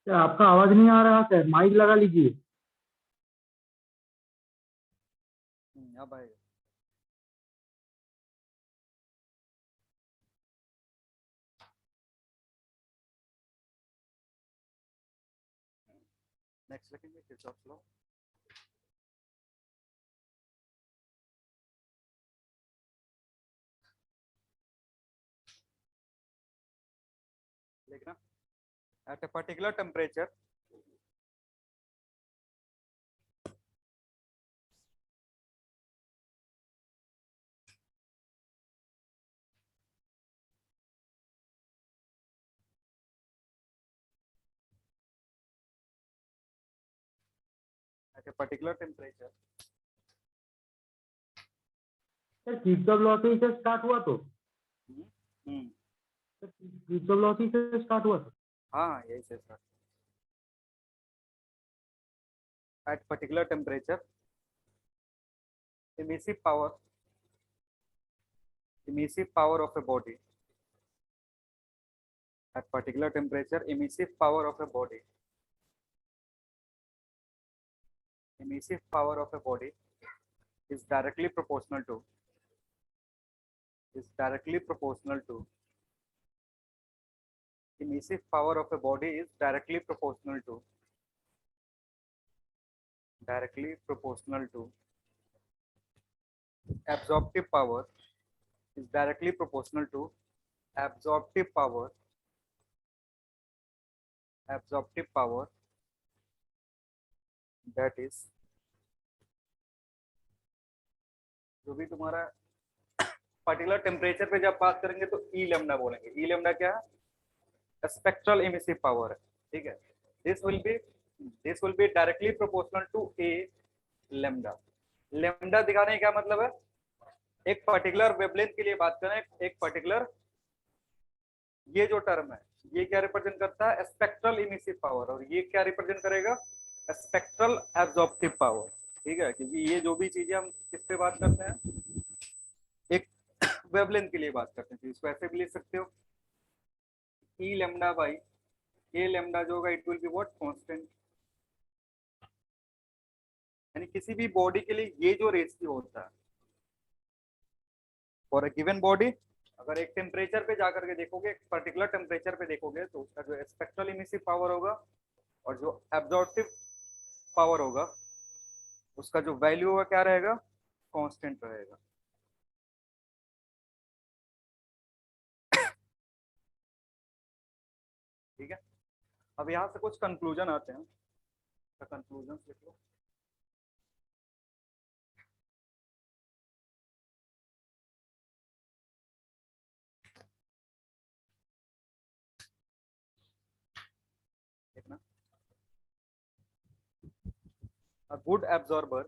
क्या आपका आवाज नहीं आ रहा सर? माइक लगा लीजिए। अब आएगा। नेक्स्ट लिखेंगे किरचॉफ लॉ। लिखना at a particular temperature at a particular temperature sir Kirchhoff law से ही से स्टार्ट हुआ तो हम्म किरचॉफ लॉ से ही से स्टार्ट हुआ तो हाँ यही से sir. at particular temperature emissive power of a body at particular temperature emissive power of a body is directly proportional to emissive power of a body is directly proportional to absorptive power is directly proportional to absorptive power that is जो भी तुम्हारा particular temperature पे जब बात करेंगे तो ई lambda बोलेंगे। ई lambda क्या है? स्पेक्ट्रल इमिसिव पावर है। ठीक है, this will be directly proportional to a lambda. Lambda दिखाने का क्या मतलब है? एक पर्टिकुलर वेवलेंथ के लिए बात करें, एक पर्टिकुलर ये जो टर्म है ये क्या रिप्रेजेंट करता है? Spectral emissive power. और ये क्या रिप्रेजेंट करेगा? Spectral absorptive power. ठीक है, क्योंकि ये जो भी चीजें हम किस पे बात करते हैं, एक वेवलेंथ के लिए बात करते हैं, तो इसको ऐसे भी लिख सकते हो ई लेमडा बाई ए लेमडा जो होगा it will be what? Constant. यानी किसी भी बॉडी के लिए ये जो रेशियो होता है फॉर अ गिवन बॉडी, अगर एक टेम्परेचर पे जाकर के देखोगे, एक पर्टिकुलर टेम्परेचर पे देखोगे, तो उसका जो स्पेक्ट्रल इमिसिव पावर होगा और जो एब्जॉर्प्टिव पावर होगा उसका जो वैल्यू होगा क्या रहेगा? कांस्टेंट रहेगा। ठीक है, अब यहाँ से कुछ कंक्लूजन आते हैं। तो कंक्लूजन लिख लो। देखना, a good absorber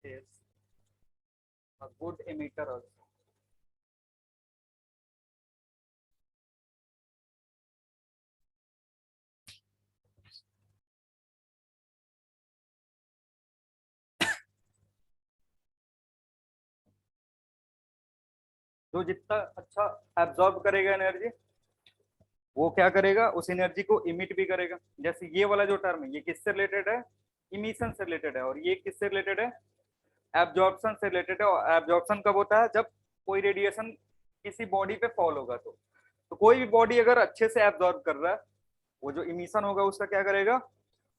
is a good emitter also। जो जितना अच्छा एब्जॉर्ब करेगा एनर्जी, वो क्या करेगा? उस एनर्जी को इमिट भी करेगा। जैसे ये वाला जो टर्म है ये किससे रिलेटेड है? इमिशन से रिलेटेड है। और ये किससे रिलेटेड है? एब्जॉर्प्शन से रिलेटेड है। और एब्जॉर्प्शन कब होता है? जब कोई रेडिएशन किसी बॉडी पे फॉल होगा। तो कोई भी बॉडी अगर अच्छे से एब्जॉर्ब कर रहा है, वो जो इमिशन होगा उसका क्या करेगा?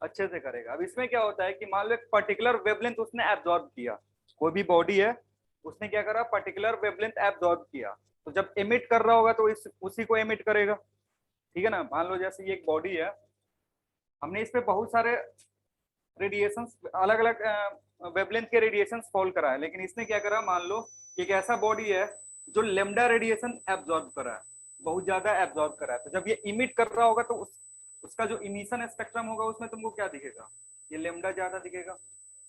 अच्छे से करेगा। अब इसमें क्या होता है कि मान लो एक पर्टिकुलर वेवलेंथ उसने एब्जॉर्ब किया, कोई भी बॉडी है उसने क्या करा? पर्टिकुलर वेवलेंथ एब्जॉर्ब किया, तो जब इमिट कर रहा होगा तो उसी को इमिट करेगा। ठीक है ना? मान लो जैसे ये एक बॉडी है, हमने इस पे बहुत सारे रेडिएशन, अलग अलग वेवलेंथ के रेडिएशन फॉल करा है, लेकिन इसने क्या करा? मान लो एक ऐसा बॉडी है जो लेमडा रेडिएशन एब्जॉर्ब करा है, बहुत ज्यादा एब्जॉर्ब करा है। तो जब ये इमिट कर रहा होगा तो उसका जो इमिशन स्पेक्ट्रम होगा उसमें तुमको क्या दिखेगा? ये लेमडा ज्यादा दिखेगा।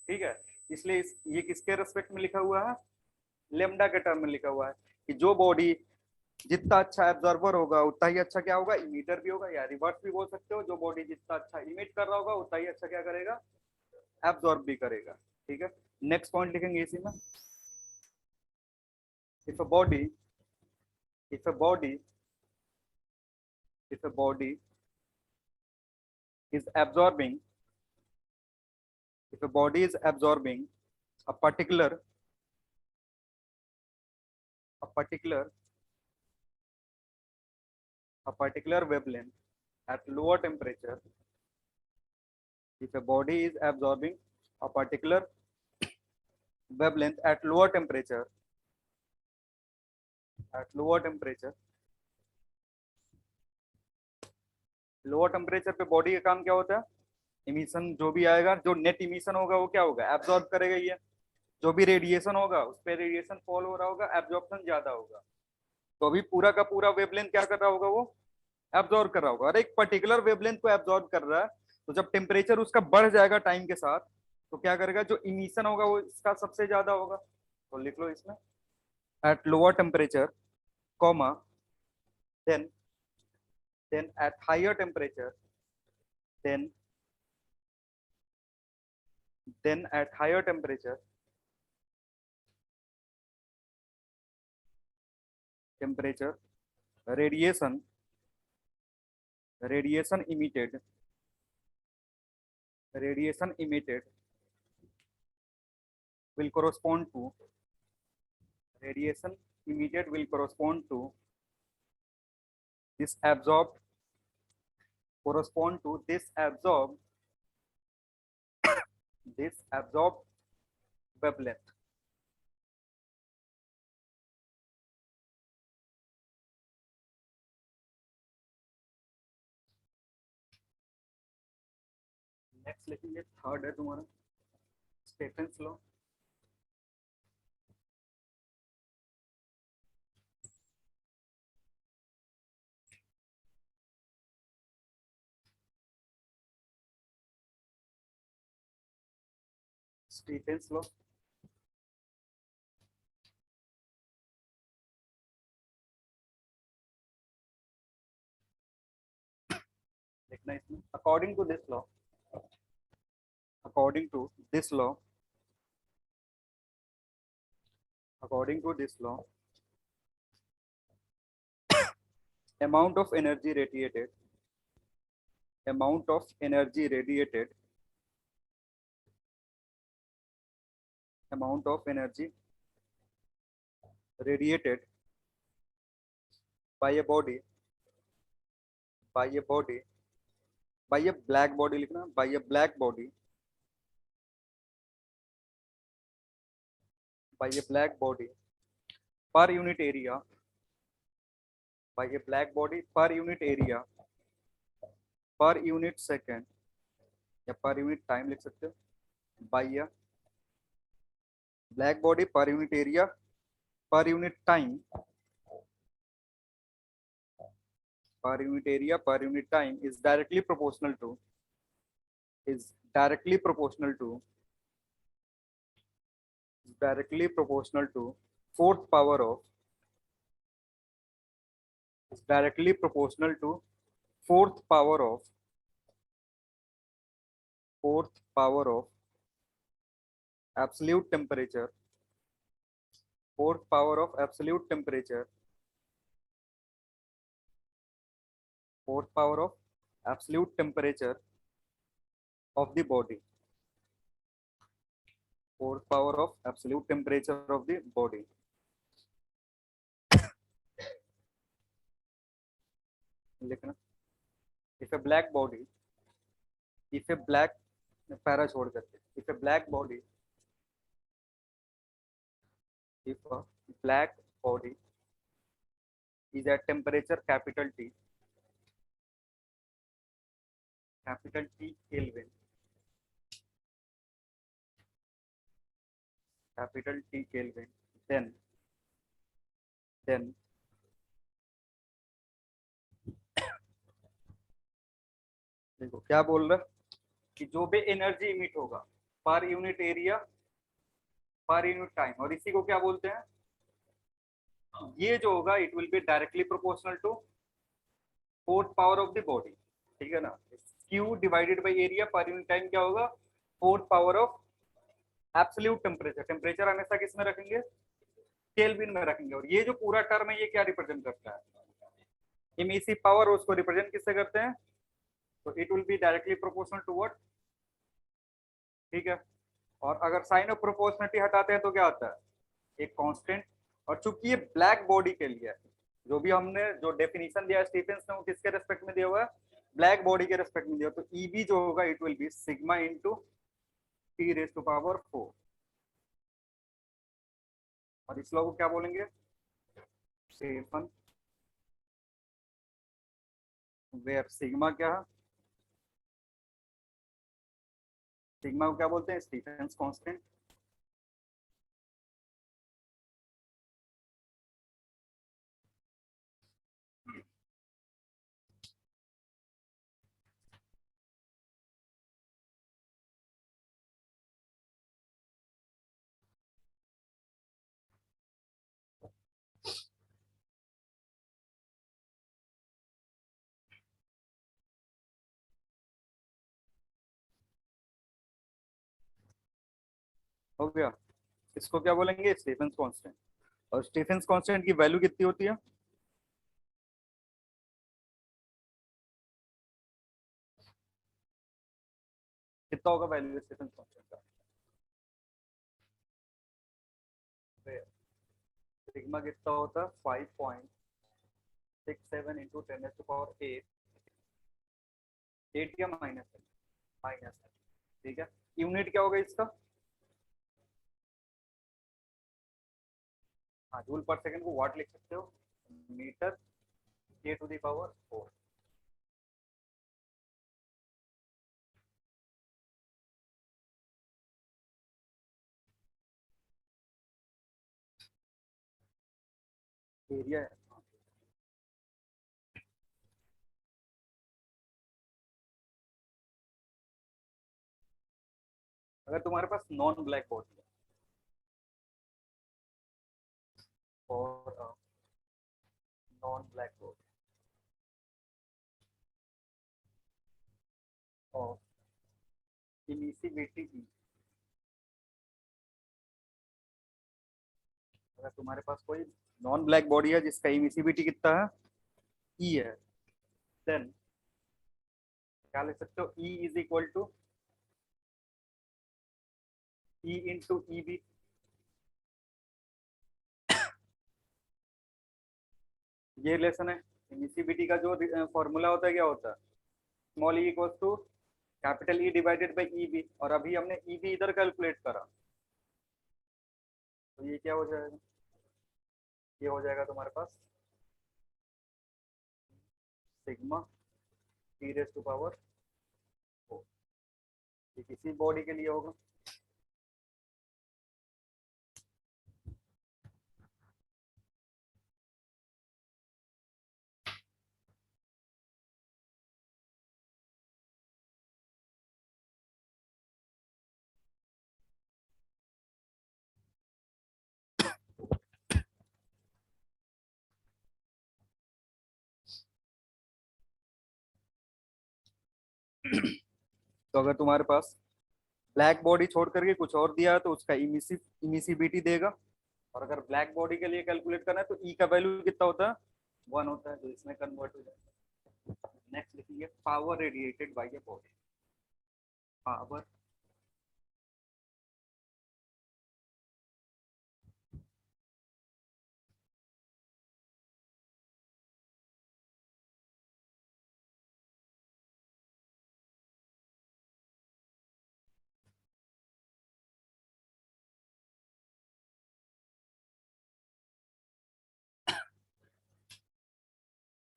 ठीक है, इसलिए ये किसके रेस्पेक्ट में लिखा हुआ है? लेमडा के टर्म में लिखा हुआ है कि जो बॉडी जितना अच्छा एब्जॉर्बर होगा उतना ही अच्छा क्या होगा, इमीटर भी होगा, या रिवर्स भी बोल सकते हो, जो बॉडी जितना अच्छा इमिट कर रहा होगा उतना ही अच्छा क्या करेगा, एब्जॉर्ब भी करेगा। ठीक है, नेक्स्ट पॉइंट लिखेंगे इसी में। If a body if a body if a body is absorbing if a body is absorbing a particular a particular a particular wavelength at lower temperature, if a body is absorbing a particular wavelength at lower temperature, at lower temperature lower temperature पे body का काम क्या होता है, emission जो भी आएगा, जो नेट इमिशन होगा वो क्या होगा, एब्जॉर्ब करेगा। ये जो भी रेडिएशन होगा उस पर रेडिएशन फॉल हो रहा होगा, एब्जॉर्प्शन ज्यादा होगा। तो अभी पूरा का पूरा वेवलेंथ क्या कर रहा होगा, वो एब्जॉर्ब कर रहा होगा, और एक पर्टिकुलर वेवलेंथ को एब्जॉर्ब कर रहा है। तो जब टेम्परेचर उसका बढ़ जाएगा टाइम के साथ, तो क्या करेगा, जो इमिशन होगा वो इसका सबसे ज्यादा होगा। तो लिख लो इसमें, at lower temperature comma then at higher temperature then at higher temperature radiation emitted will correspond to radiation emitted will correspond to this absorbed wavelength। Next लिखेंगे, थर्ड है तुम्हारा स्टेफेंस लॉ। स्टीफेंस लॉ लिखना इसमें, according to this law according to this law amount of energy radiated by a body by a black body लिखना, by a black body per unit area by a black body per unit area per unit second या per unit time लिख सकते हो, by a black body per unit area per unit time is directly proportional to fourth power of absolute temperature of the body, लिखना। if a black body para छोड़ करके, if a black body is at temperature capital T Kelvin, then देखो क्या बोल रहा है कि जो भी एनर्जी इमिट होगा per unit area per unit time, और इसी को क्या बोलते हैं, ये जो होगा it will be directly proportional to fourth power of the body, ठीक है ना। Q divided by area per unit time क्या होगा, fourth power of absolute temperature. Temperature हमेशा किस में रखेंगे, केल्विन में रखेंगे। और ये जो पूरा टर्म है ये क्या रिप्रेजेंट करता है, इमिसिव पावर। उसको रिप्रेजेंट किससे करते हैं, तो it will be directly proportional to what, ठीक है। और अगर साइन ऑफ प्रोपोर्शनलिटी हटाते हैं तो क्या आता है, एक कांस्टेंट। और चूंकि ये ब्लैक बॉडी के लिए है, जो भी हमने जो डेफिनेशन दिया स्टीफेंस ने वो किसके रेस्पेक्ट में दिया हुआ है, ब्लैक बॉडी के रेस्पेक्ट में दिया। तो ईबी जो होगा it will be sigma into T raise to power 4। और इस लॉ को क्या बोलेंगे, स्टीफन वेयर। सिग्मा क्या है, सिग्मा को क्या बोलते हैं, स्टीफेंस कांस्टेंट। हो गया, इसको क्या बोलेंगे, स्टीफेंस कांस्टेंट। और स्टीफेंस कांस्टेंट की वैल्यू कितनी होती है, कितना होगा वैल्यू स्टीफेंस कांस्टेंट का, सिग्मा कितना होता है 5.67 इंटू 10⁻⁸ 8 या माइनस है, माइनस है, ठीक है। यूनिट क्या होगा इसका, हाँ जूल पर सेकंड को वाट लिख सकते हो, मीटर के टू द पावर 4। एरिया है, अगर तुम्हारे पास नॉन ब्लैक बॉडी है और नॉन ब्लैक बॉडी और इमिसिविटी ई, अगर तुम्हारे पास कोई नॉन ब्लैक बॉडी है जिसका इमिसिविटी कितना है, ई है, देन क्या लिख सकते हो, E is equal to E into E B. ये रिलेशन है, इमिसिविटी का जो फॉर्मूला होता है क्या होता है, small E equal to capital E divided by E B. और अभी हमने ई बी इधर कैलकुलेट करा, तो ये क्या हो जाएगा, ये हो जाएगा तुम्हारे पास sigma T raise to power 4। ये किसी बॉडी के लिए होगा, तो अगर तुम्हारे पास ब्लैक बॉडी छोड़ करके कुछ और दिया है तो उसका इमिसिविटी देगा। और अगर ब्लैक बॉडी के लिए कैलकुलेट करना है तो ई का वैल्यू कितना होता है, 1 होता है, तो इसमें कन्वर्ट हो जाएगा। नेक्स्ट लिखेंगे power radiated by a body, power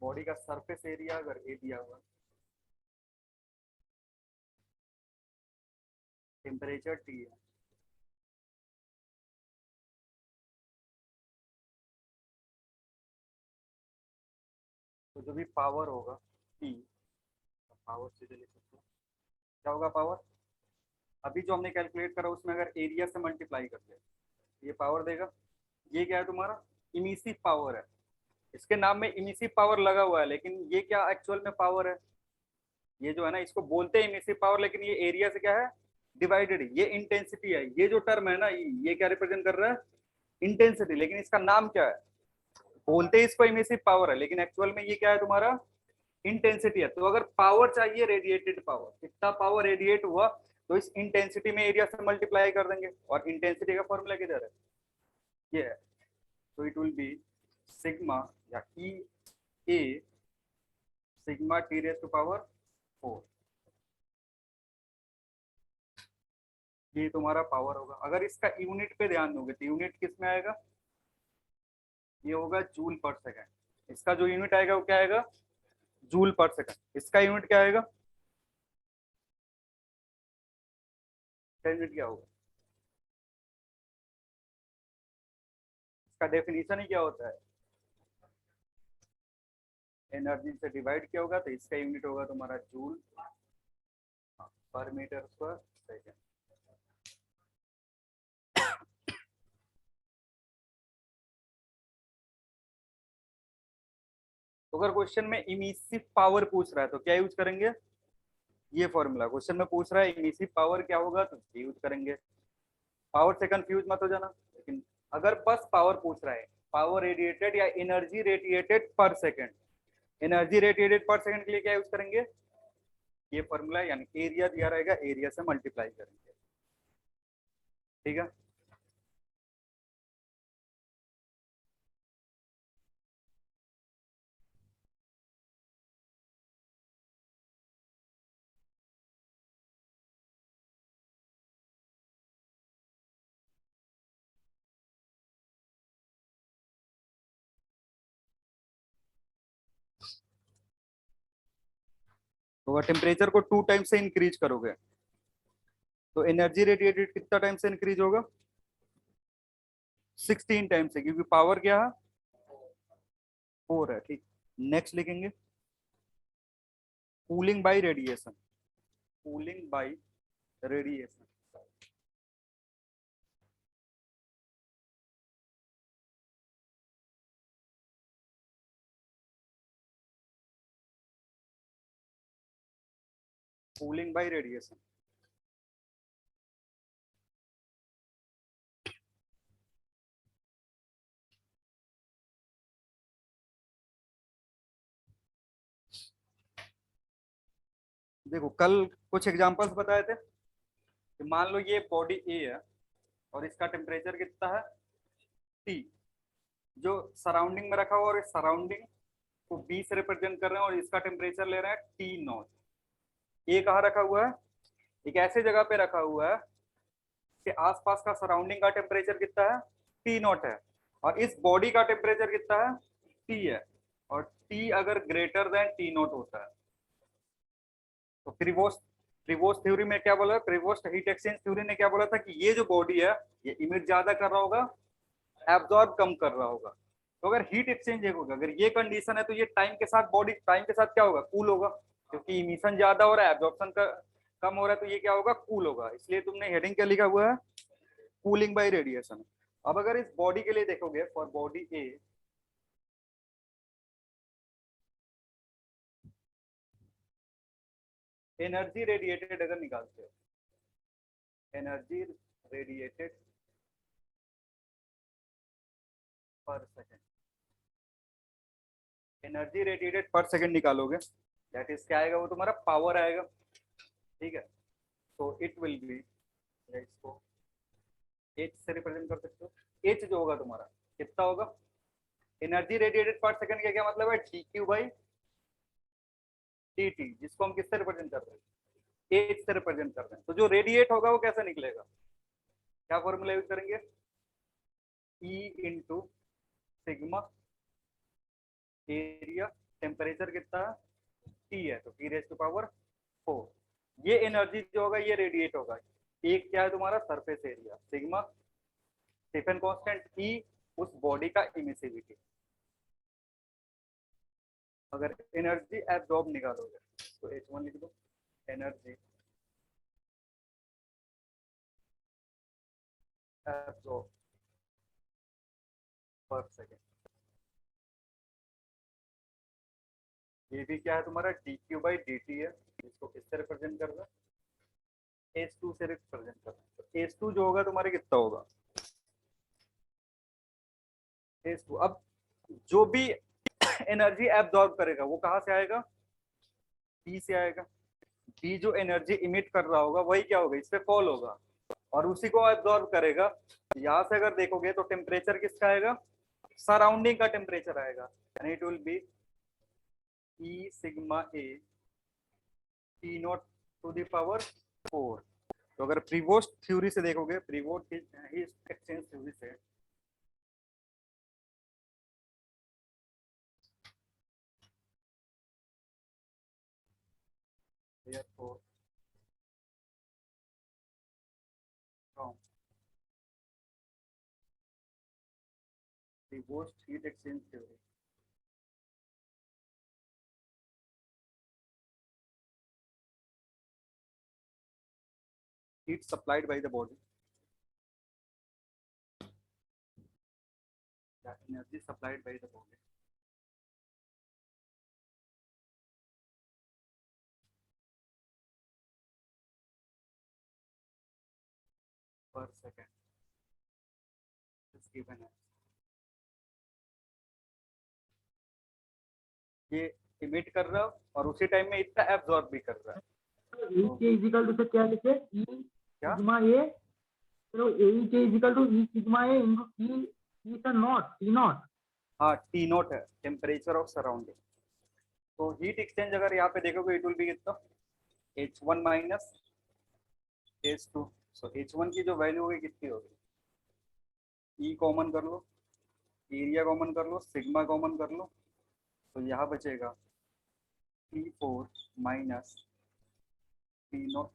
body का सरफेस एरिया अगर ए दिया हुआ, टेम्परेचर टी है, तो जो भी पावर होगा टी, पावर सीधे लिख सकते हो, क्या होगा पावर, अभी जो हमने कैलकुलेट करा उसमें अगर एरिया से मल्टीप्लाई कर दे ये पावर देगा। ये क्या है तुम्हारा इमिसिव पावर है। इसके नाम में इमिसिव पावर लगा हुआ है, लेकिन ये क्या एक्चुअल में पावर है? ये जो है ना, इसको बोलते हैं इमिसिव पावर, लेकिन ये एरिया से क्या है, डिवाइडेड है। ये इंटेंसिटी है। ये जो टर्म है ना, ये क्या रिप्रेजेंट कर रहा है, इंटेंसिटी। लेकिन इसका नाम क्या है, बोलते हैं इसको इमिसिव पावर है, लेकिन एक्चुअल में ये क्या है तुम्हारा, इंटेंसिटी है। तो अगर पावर चाहिए, रेडिएटेड पावर, कितना पावर रेडिएट हुआ, तो इस इंटेंसिटी में एरिया से मल्टीप्लाई कर देंगे। और इंटेंसिटी का फॉर्मूला किधर है, ये है। तो इट विल बी सिग्मा या E A sigma T raise to power 4। ये तुम्हारा पावर होगा। अगर इसका यूनिट पे ध्यान दोगे तो यूनिट किस में आएगा, ये होगा जूल पर सेकंड। इसका जो यूनिट आएगा वो क्या आएगा, जूल पर सेकंड। इसका यूनिट क्या आएगा, यूनिट क्या होगा, इसका डेफिनेशन ही क्या होता है, एनर्जी से डिवाइड किया होगा, तो इसका यूनिट होगा तुम्हारा जूल पर मीटर स्क्वायर सेकंड। तो अगर क्वेश्चन में इमिसिव पावर पूछ रहा है तो क्या यूज करेंगे, ये फॉर्मूला। क्वेश्चन में पूछ रहा है इमिसिव पावर क्या होगा, तो ये यूज करेंगे। पावर से कंफ्यूज मत हो जाना। लेकिन अगर बस पावर पूछ रहा है, पावर रेडिएटेड या एनर्जी रेडिएटेड पर सेकंड, एनर्जी रेडिएटेड पर सेकंड के लिए क्या यूज करेंगे, ये फॉर्मूला, यानी एरिया दिया रहेगा, एरिया से मल्टीप्लाई करेंगे। ठीक है। तो अगर टेम्परेचर को 2 टाइम से इंक्रीज करोगे तो एनर्जी रेडिएटेड कितना टाइम से इंक्रीज होगा, 16 टाइम से, क्योंकि पावर क्या है, 4 है। ठीक। नेक्स्ट लिखेंगे cooling bye radiation, cooling bye radiation. Cooling bye radiation, देखो कल कुछ एग्जांपल्स बताए थे कि मान लो ये बॉडी ए है और इसका टेम्परेचर कितना है, टी। जो सराउंडिंग में रखा हुआ और इस सराउंडिंग को बी से रिप्रेजेंट कर रहे हैं और इसका टेम्परेचर ले रहे हैं टी नॉट। ये कहाँ रखा हुआ है, एक ऐसे जगह पे रखा हुआ है कि आसपास का सराउंडिंग का टेम्परेचर कितना है, टी नॉट है, और इस बॉडी का टेम्परेचर कितना है, टी है। और टी अगर ग्रेटर देन टी नॉट होता है तो प्रीवोस्ट प्रीवोस्ट थ्योरी में क्या बोला, प्रीवोस्ट हीट एक्सचेंज थ्योरी ने क्या बोला था कि ये जो बॉडी है ये इमिट ज्यादा कर रहा होगा, एब्जॉर्ब कम कर रहा होगा। तो अगर हीट एक्सचेंज होगा, अगर ये कंडीशन है, तो ये टाइम के साथ बॉडी टाइम के साथ क्या होगा, कूल होगा, क्योंकि इमिशन ज्यादा हो रहा है, एब्जॉर्प्शन का कम हो रहा है, तो ये क्या होगा, कूल होगा। इसलिए तुमने हेडिंग क्या लिखा हुआ है, कूलिंग बाय रेडिएशन। अब अगर इस बॉडी के लिए देखोगे, for body A, energy radiated अगर निकालते हो, एनर्जी रेडिएटेड पर सेकेंड, एनर्जी रेडिएटेड पर सेकेंड निकालोगे, दैट इज क्या आएगा, वो तुम्हारा पावर आएगा। ठीक है। तो इट विल बी, इसको एच से रिप्रेजेंट कर सकते हो। एच जो होगा तुम्हारा कितना होगा, एनर्जी रेडिएटेड पर सेकंड का क्या मतलब है, D Q by D T, जिसको हम किससे रिप्रेजेंट कर रहे हैं, एच से रिप्रेजेंट कर रहे हैं। तो जो रेडिएट होगा वो कैसे निकलेगा, क्या फॉर्मूला यूज करेंगे, E into sigma area, temperature कितना है, टी है, तो टी रेज टू पावर 4। ये एनर्जी जो होगा ये रेडिएट होगा। एक क्या है तुम्हारा, surface area sigma, Stefan constant E, उस बॉडी का इमिसिविटी। अगर एनर्जी एब्जॉर्ब निकालोगे तो H1 लिख दो, एनर्जी एब्जॉर्ब पर सेकेंड। ये भी क्या है तुम्हारा dq बाई dt है, इसको किससे रिप्रेजेंट कर रहा है, h2 से रिप्रेजेंट कर रहा है। तो h2 जो होगा तुम्हारे कितना होगा, h2। अब जो भी एनर्जी एब्जॉर्ब करेगा वो कहाँ से आएगा, B से आएगा। B जो एनर्जी इमिट कर रहा होगा वही क्या होगा, इस पे कॉल होगा और उसी को एब्जॉर्ब करेगा। यहाँ से अगर देखोगे तो टेम्परेचर किसका आएगा, सराउंडिंग का टेम्परेचर आएगा, यानी it will be E sigma A T naught to the power 4। तो अगर प्रीवोस्ट थ्योरी से देखोगे, प्रीवोस्ट हीट एक्सचेंज थ्योरी से, therefore from Prevost heat exchange theory, heat supplied by the body, that energy supplied by the body per second is given as, ये emit कर रहा है और उसी टाइम में इतना एब्जॉर्ब भी कर रहा है। ए के इजिकल टू से क्या लिखे, ई क्या? सिग्मा ए, चलो ए के equal to E sigma A into T T naught, T naught. हाँ, टी नॉट है टेम्परेचर ऑफ सराउंडिंग। तो हीट एक्सचेंज अगर यहाँ पे देखोगे इट विल बी कितना, H1 माइनस H2। सो H1 की जो वैल्यू होगी कितनी होगी, E कॉमन कर लो, एरिया कॉमन कर लो, सिग्मा कॉमन कर लो, तो यहाँ बचेगा T4 माइनस T0।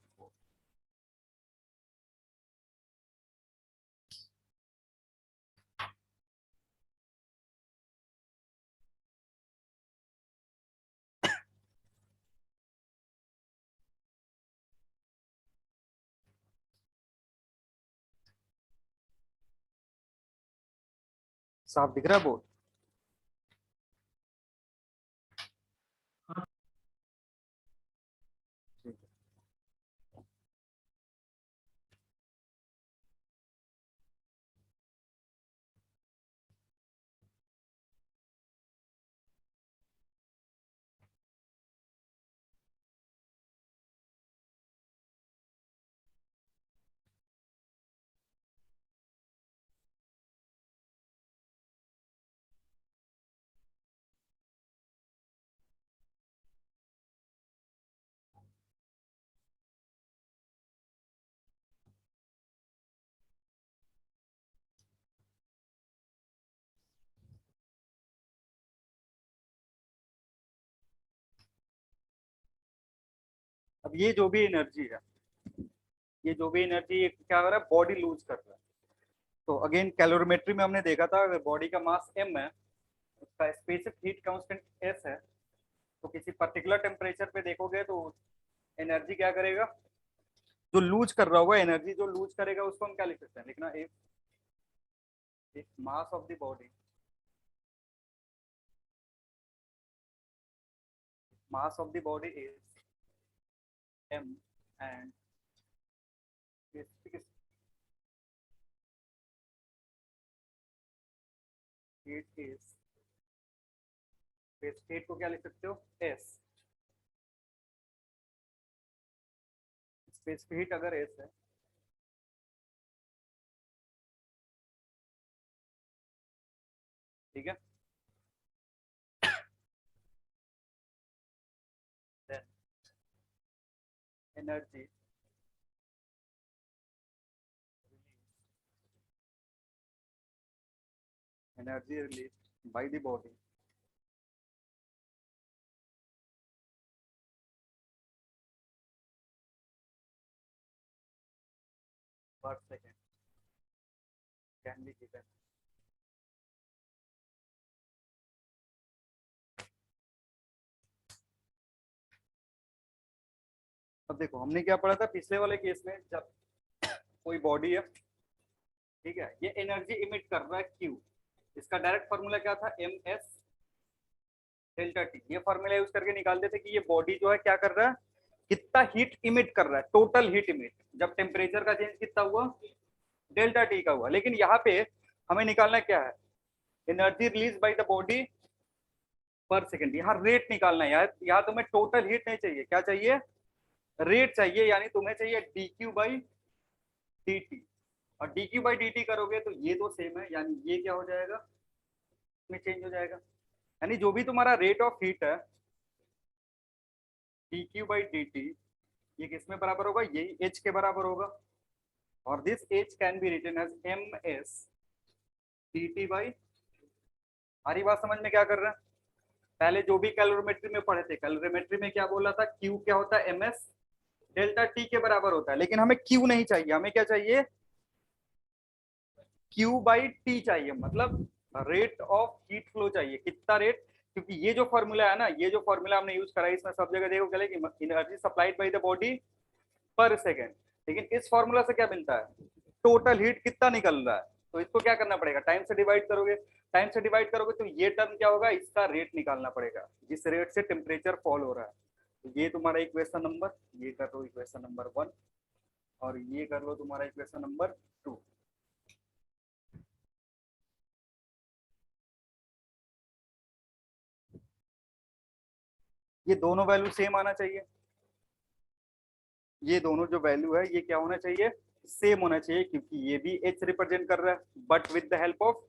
साफ दिख रहा है बोर्ड? ठीक है। अब ये जो भी एनर्जी है, ये जो भी एनर्जी क्या कर रहा है, बॉडी लूज कर रहा है। तो अगेन कैलोरीमेट्री में हमने देखा था, अगर बॉडी का मास m है, उसका स्पेसिफिक हीट कांस्टेंट s है, तो किसी पर्टिकुलर टेम्परेचर पे देखोगे तो एनर्जी क्या करेगा, जो लूज कर रहा होगा, एनर्जी जो लूज करेगा उसको हम क्या लिख सकते हैं, लिखना if mass of the body, mass of the body is m and specific heat is, specific heat को क्या लिख सकते हो, s। स्पेसिफिक हीट अगर s है, ठीक है, then energy released by the body per second can be given, अब देखो हमने क्या पढ़ा था पिछले वाले केस में, जब कोई बॉडी है, ठीक है, ये एनर्जी इमिट कर रहा है Q, इसका डायरेक्ट फॉर्मूला क्या था, एम एस डेल्टा टी। ये फॉर्मूला यूज करके निकालते थे कि ये बॉडी जो है क्या कर रहा है, कितना हीट इमिट कर रहा है, टोटल हीट इमिट, जब टेम्परेचर का चेंज कितना हुआ, डेल्टा टी का हुआ। लेकिन यहाँ पे हमें निकालना क्या है, energy release by the body पर सेकेंड। यहाँ रेट निकालना है यार, यहाँ तुम्हें टोटल हीट नहीं चाहिए, क्या चाहिए, रेट चाहिए। यानी तुम्हें चाहिए D Q by D T, और D Q by D T करोगे तो ये तो सेम है, यानी ये क्या हो जाएगा, में चेंज हो जाएगा। यानी जो भी तुम्हारा रेट ऑफ हीट है D Q by D T, ये किस में बराबर होगा, यही एच के बराबर होगा। और this H can be written as M S D T by, हमारी बात समझ में क्या कर रहे हैं, पहले जो भी कैलोरीमेट्री में पढ़े थे, कैलोरीमेट्री में क्या बोला था, क्यू क्या होता है, एम एस डेल्टा टी के बराबर होता है। लेकिन हमें क्यू नहीं चाहिए, हमें क्या चाहिए, क्यू बाई टी चाहिए, मतलब रेट ऑफ हीट फ्लो चाहिए, कितना रेट। क्योंकि ये जो फॉर्मूला है ना, ये जो फॉर्मूला हमने यूज करा है, इसमें सब जगह देखो क्या कि energy supplied by the body पर सेकेंड। लेकिन इस फॉर्मूला से क्या मिलता है, टोटल हीट कितना निकल रहा है। तो इसको क्या करना पड़ेगा, टाइम से डिवाइड करोगे, टाइम से डिवाइड करोगे तो ये टर्म क्या होगा, इसका रेट निकालना पड़ेगा, जिस रेट से टेम्परेचर फॉल हो रहा है। तो ये तुम्हारा इक्वेशन नंबर, ये कर लो इक्वेशन नंबर 1, और ये कर लो तुम्हारा इक्वेशन नंबर 2। ये दोनों वैल्यू सेम आना चाहिए, ये दोनों जो वैल्यू है ये क्या होना चाहिए, सेम होना चाहिए, क्योंकि ये भी एच रिप्रेजेंट कर रहा है but with the help of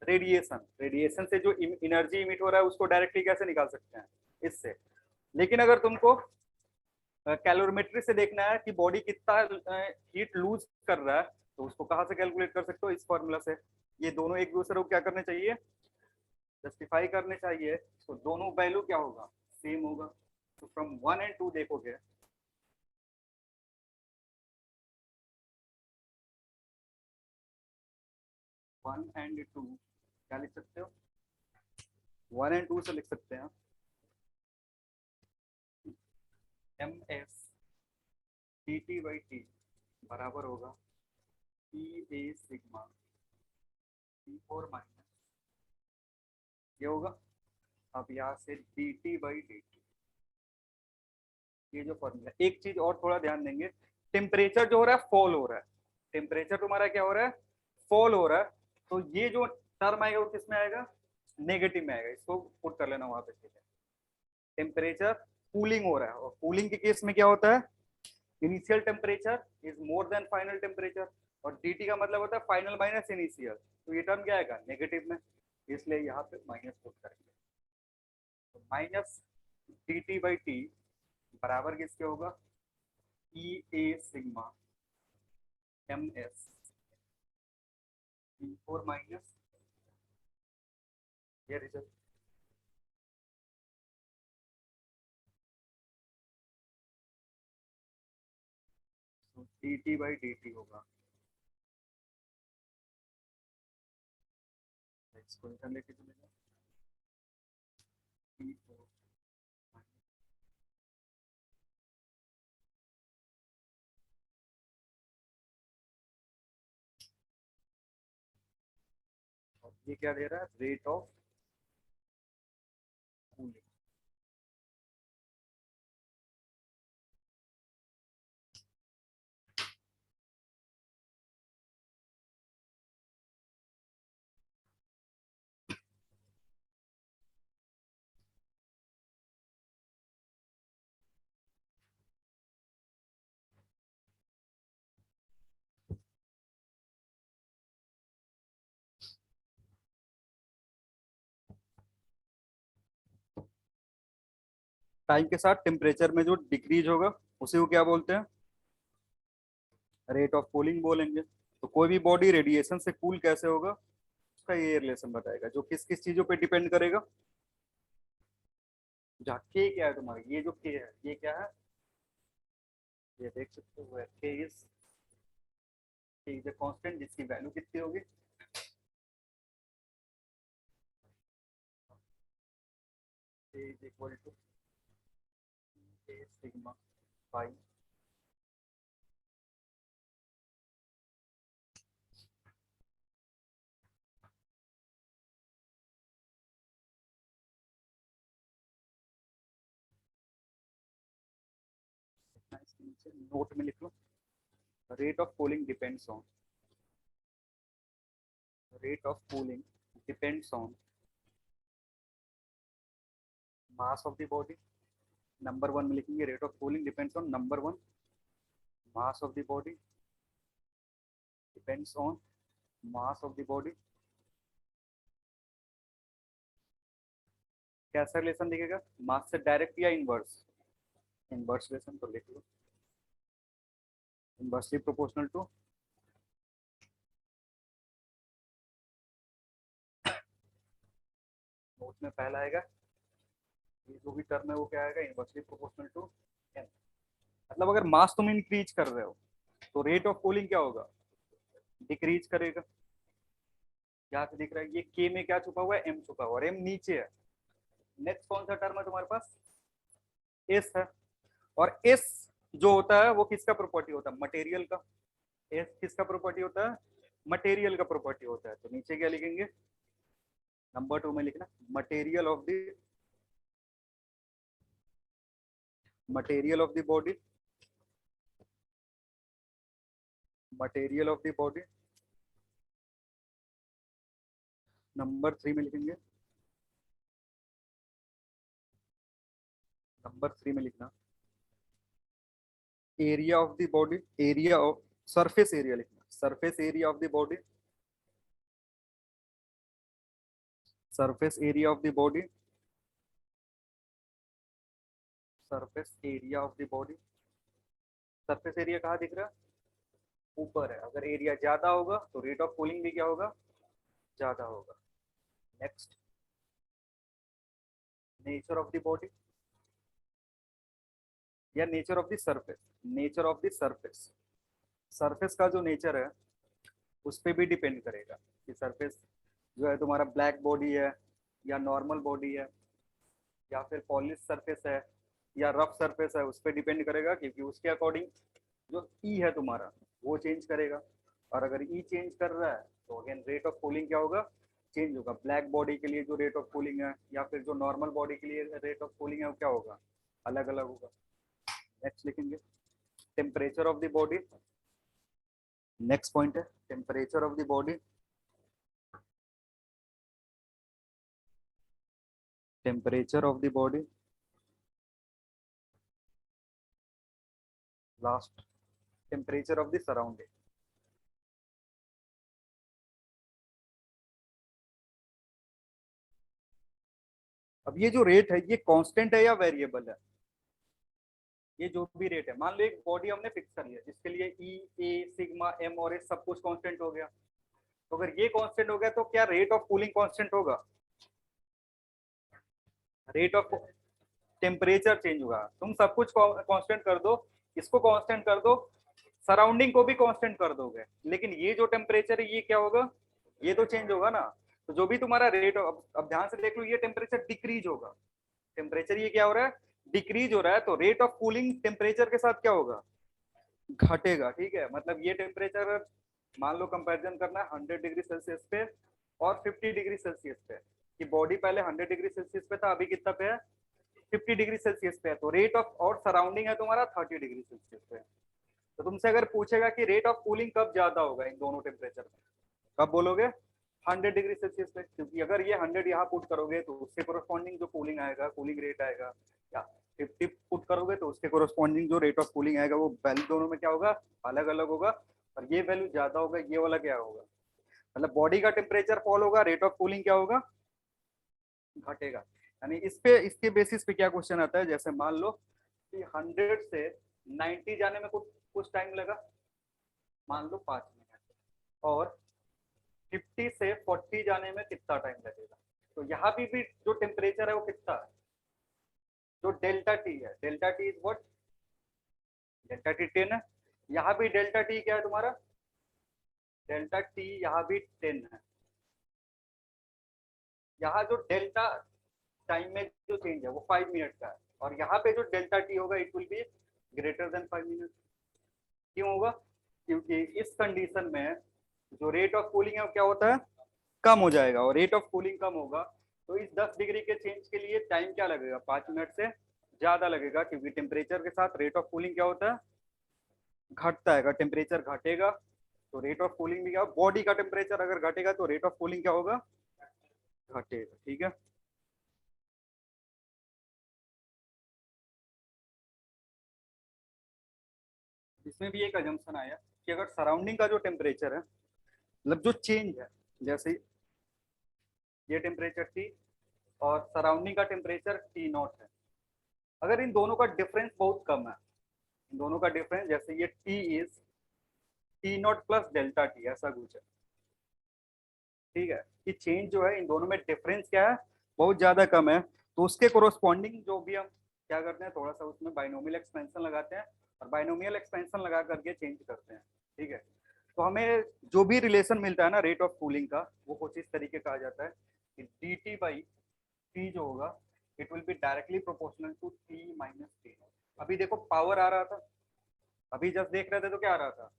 radiation. Radiation से जो एनर्जी इमिट हो रहा है उसको डायरेक्टली कैसे निकाल सकते हैं, इससे। लेकिन अगर तुमको कैलोरीमेट्री से देखना है कि बॉडी कितना हीट लूज कर रहा है, तो उसको कहाँ से कैलकुलेट कर सकते हो, इस फॉर्मूला से। ये दोनों एक दूसरे को क्या करने चाहिए, जस्टिफाई करने चाहिए, तो दोनों वैल्यू क्या होगा, सेम होगा। तो फ्रॉम 1 एंड 2 देखोगे, 1 एंड 2 क्या लिख सकते हो, 1 एंड 2 से लिख सकते हैं M S T T by T बराबर होगा E A sigma T four minus, ये होगा। अब यहाँ से D T by D T, ये जो फॉर्मूला। एक चीज और थोड़ा ध्यान देंगे, टेम्परेचर जो हो रहा है फॉल हो रहा है, टेम्परेचर तुम्हारा क्या हो रहा है, फॉल हो रहा है। तो ये जो टर्म आएगा वो किस में आएगा, नेगेटिव में आएगा, इसको पुट कर लेना वहां पे, ठीक है। टेम्परेचर कूलिंग हो रहा है, और कूलिंग के केस में क्या होता है, initial temperature is more than final temperature, और dt का मतलब होता है फाइनल माइनस इनिशियल। तो ये टर्म क्या आएगा, नेगेटिव में, इसलिए यहाँ पे माइनस पुट करेंगे। तो माइनस dt बाई टी बराबर किसके होगा, E A sigma M S T four minus, ये रिजल्ट। तो dt बाई डी टी होगा, इसको इधर लेके चलेगा, टी फोर और ये क्या दे रहा है, रेट ऑफ कूलिंग। टाइम के साथ टेम्परेचर में जो डिक्रीज होगा उसी को क्या बोलते हैं, रेट ऑफ कूलिंग बोलेंगे। तो कोई भी बॉडी रेडिएशन से कूल कैसे होगा, उसका ये रिलेशन बताएगा, जो किस किस चीजों पे डिपेंड करेगा। जहाँ के क्या है तुम्हारा, ये जो के है ये क्या है, ये देख सकते हो, के इज ए कांस्टेंट जिसकी वैल्यू कितनी होगी, K is equal to A sigma phi से नोट में लिख लो, rate of cooling depends on, rate of cooling depends on mass of the body. Number 1 में लिखेंगे rate of cooling depends on number 1 mass of the body, depends on mass of the body. कैसा relation दिखेगा, mass से direct या inverse, inverse relation तो लिख लो, inversely proportional to note में पहला आएगा, ये जो भी टर्म है वो क्या आएगा, इनवर्सली प्रोपोर्शनल टू एन। मतलब अगर मास तुम इंक्रीज कर रहे हो तो रेट ऑफ कूलिंग क्या होगा, डिक्रीज करेगा। यहाँ से दिख रहा है ये के में क्या छुपा हुआ है, एम छुपा हुआ है और एम नीचे है। नेक्स्ट कौन सा टर्म है तुम्हारे पास, एस है, और एस जो होता है वो किसका प्रॉपर्टी होता है, मटेरियल का। एस किसका प्रॉपर्टी होता है, मटेरियल का प्रॉपर्टी होता है। तो नीचे क्या लिखेंगे, नंबर 2 में लिखना material of the, material of the body, material of the body. Number 3 में लिखेंगे, नंबर 3 में लिखना area of the body, area of, surface area लिखना, surface area of the body, surface area of the body, surface area of the body. Surface area कहाँ दिख रहा है, ऊपर है। अगर एरिया ज्यादा होगा तो रेट ऑफ कूलिंग भी क्या होगा, ज्यादा होगा। Next nature of the body या nature of the surface, nature of the surface. Surface का जो नेचर है उस पर भी डिपेंड करेगा कि सरफेस जो है तुम्हारा ब्लैक बॉडी है या नॉर्मल बॉडी है या फिर पॉलिश सरफेस है या रफ सरफेस है, उस पर डिपेंड करेगा, क्योंकि उसके अकॉर्डिंग जो ई है तुम्हारा वो चेंज करेगा। और अगर ई चेंज कर रहा है तो अगेन रेट ऑफ कूलिंग क्या होगा, चेंज होगा। ब्लैक बॉडी के लिए जो रेट ऑफ कूलिंग है या फिर जो नॉर्मल बॉडी के लिए रेट ऑफ कूलिंग है वो क्या होगा, अलग अलग होगा। नेक्स्ट लिखेंगे temperature of the body. Next point है temperature of the body, temperature of the body. Last temperature of the surrounding. अब ये जो रेट है ये कांस्टेंट है या वेरिएबल है, ये जो भी रेट है, मान लो एक बॉडी हमने फिक्स कर लिया जिसके लिए ई ए सिग्मा एम और एस सब कुछ कांस्टेंट हो गया। तो अगर ये कांस्टेंट हो गया तो क्या रेट ऑफ कूलिंग कांस्टेंट होगा, रेट ऑफ टेम्परेचर चेंज होगा। तुम सब कुछ कांस्टेंट कर दो, इसको कांस्टेंट कर दो, सराउंडिंग को भी कांस्टेंट कर दोगे, लेकिन ये जो टेम्परेचर है ये क्या होगा, ये तो चेंज होगा ना। तो जो भी तुम्हारा रेट, अब ध्यान से देख लो, ये टेम्परेचर डिक्रीज होगा, टेम्परेचर ये क्या हो रहा है, डिक्रीज हो रहा है। तो रेट ऑफ कूलिंग टेम्परेचर के साथ क्या होगा, घटेगा। ठीक है, मतलब ये टेम्परेचर मान लो कंपैरिजन करना है 100 डिग्री सेल्सियस पे और 50 डिग्री सेल्सियस पे, कि बॉडी पहले 100 डिग्री सेल्सियस पे था, अभी कितना पे है, 50 डिग्री सेल्सियस पे है। तो रेट ऑफ, और सराउंडिंग है तुम्हारा 30 डिग्री सेल्सियस पे। तो तुमसे अगर पूछेगा कि रेट ऑफ कूलिंग कब ज्यादा होगा इन दोनों टेम्परेचर में, कब बोलोगे, 100 डिग्री सेल्सियस पे, क्योंकि अगर ये 100 यहाँ पुट करोगे तो उससे कोरस्पॉन्डिंग जो कूलिंग आएगा, कूलिंग रेट आएगा, या 50 पुट करोगे तो उसके कोरस्पॉन्डिंग जो रेट ऑफ कूलिंग आएगा वो वैल्यू दोनों में क्या होगा, अलग अलग होगा। और ये वैल्यू ज्यादा होगा, ये वाला क्या होगा, मतलब बॉडी का टेम्परेचर फॉल होगा, रेट ऑफ कूलिंग क्या होगा, घटेगा। यानी इस पे, इसके बेसिस पे क्या क्वेश्चन आता है, जैसे मान लो कि 100 से 90 जाने में कुछ टाइम लगा, मान लो 5 मिनट, और 50 से 40 जाने में कितना टाइम लगेगा। तो यहाँ भी जो टेम्परेचर है वो कितना है, जो डेल्टा टी है, delta T is what, delta T 10 है। यहाँ भी डेल्टा टी क्या है तुम्हारा, डेल्टा टी यहाँ भी 10 है। यहाँ जो डेल्टा टाइम में जो चेंज है वो 5 मिनट का है, और यहाँ पे जो डेल्टा टी होगा it will be greater than 5 minute. क्यों होगा, क्योंकि इस कंडीशन में जो रेट ऑफ कूलिंग है वो क्या होता है, कम हो जाएगा, और रेट ऑफ कूलिंग कम होगा तो इस 10 डिग्री के चेंज के लिए टाइम क्या लगेगा, 5 मिनट से ज्यादा लगेगा, क्योंकि टेम्परेचर के साथ रेट ऑफ कूलिंग क्या होता है, घटता है, अगर टेम्परेचर घटेगा तो रेट ऑफ कूलिंग भी क्या, बॉडी का टेम्परेचर अगर घटेगा तो रेट ऑफ कूलिंग क्या होगा, घटेगा। ठीक है, इसमें भी एक अजम्पशन आया कि अगर सराउंडिंग का जो टेम्परेचर है, मतलब जो चेंज है, जैसे ये टेम्परेचर टी और सराउंडिंग का टेम्परेचर टी नॉट है, अगर इन दोनों का डिफरेंस बहुत कम है, इन दोनों का डिफरेंस जैसे ये T is T naught plus delta T, ऐसा कुछ है। ठीक है, कि चेंज जो है इन दोनों में डिफरेंस क्या है, बहुत ज्यादा कम है, तो उसके कोरोस्पॉन्डिंग जो भी हम क्या करते हैं, थोड़ा सा उसमें बाइनोमियल एक्सपेंशन लगाते हैं और बाइनोमियल एक्सपेंशन लगा करके चेंज करते हैं। ठीक है, तो हमें जो भी रिलेशन मिलता है ना रेट ऑफ कूलिंग का, वो कुछ इस तरीके कहा जाता है कि डी टी बाई टी जो होगा, it will be directly proportional to T minus T. अभी देखो पावर आ रहा था, अभी जस्ट देख रहे थे तो क्या आ रहा था,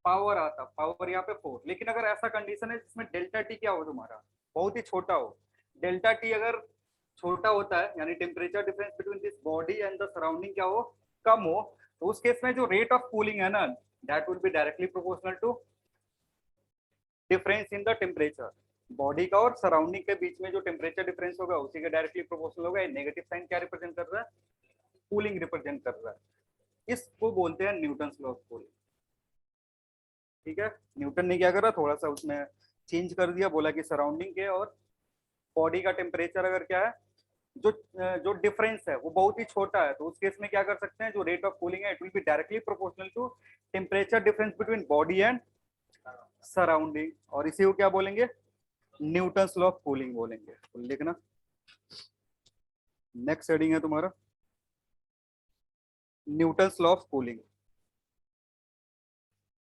पावर आता, पावर यहाँ पे 4, लेकिन अगर ऐसा कंडीशन है जिसमें डेल्टा टी क्या हो तुम्हारा, बहुत ही छोटा हो, डेल्टा टी अगर छोटा होता है यानी temperature difference between this body and the surrounding क्या हो, कम हो, तो उस केस में जो रेट ऑफ कूलिंग है ना, that will be directly proportional to difference in the temperature, body का और सराउंडिंग के बीच में जो टेम्परेचर डिफरेंस होगा उसी के डायरेक्टली प्रोपोर्शनल होगा। नेगेटिव साइन क्या रिप्रेजेंट कर रहा है, कूलिंग रिप्रेजेंट कर रहा है, इसको बोलते हैं न्यूटन लॉ ऑफ कूलिंग। ठीक है, न्यूटन ने क्या करा, थोड़ा सा उसमें चेंज कर दिया, बोला कि सराउंडिंग के और बॉडी का टेम्परेचर अगर क्या है, जो जो डिफरेंस है वो बहुत ही छोटा है, तो उस केस में क्या कर सकते हैं, जो रेट ऑफ कूलिंग है it will be directly proportional to temperature difference between body and surrounding, और इसी को क्या बोलेंगे, न्यूटन लॉ ऑफ कूलिंग बोलेंगे। तो लिखना, नेक्स्ट हेडिंग है तुम्हारा Newton law of cooling,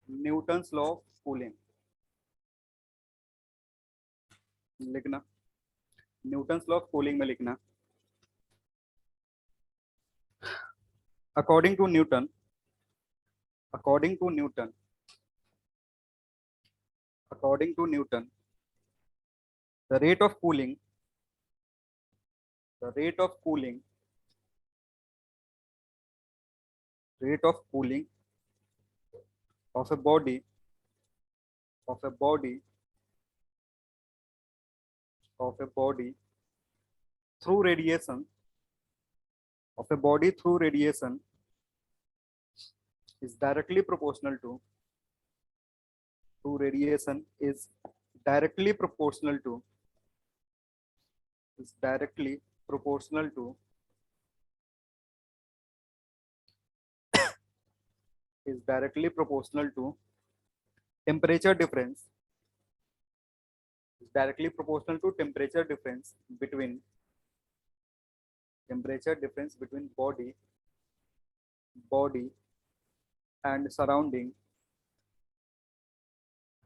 Newton law of cooling लिखना, न्यूटन लॉ ऑफ कूलिंग में लिखना, according to Newton, according to Newton, according to Newton, the rate of cooling, the rate of cooling, rate of cooling of a body, of a body, of a body through radiation, of a body through radiation is directly proportional to radiation is directly proportional to, is directly proportional to, is directly proportional to temperature difference, is directly proportional to temperature difference between, temperature difference between body and surrounding,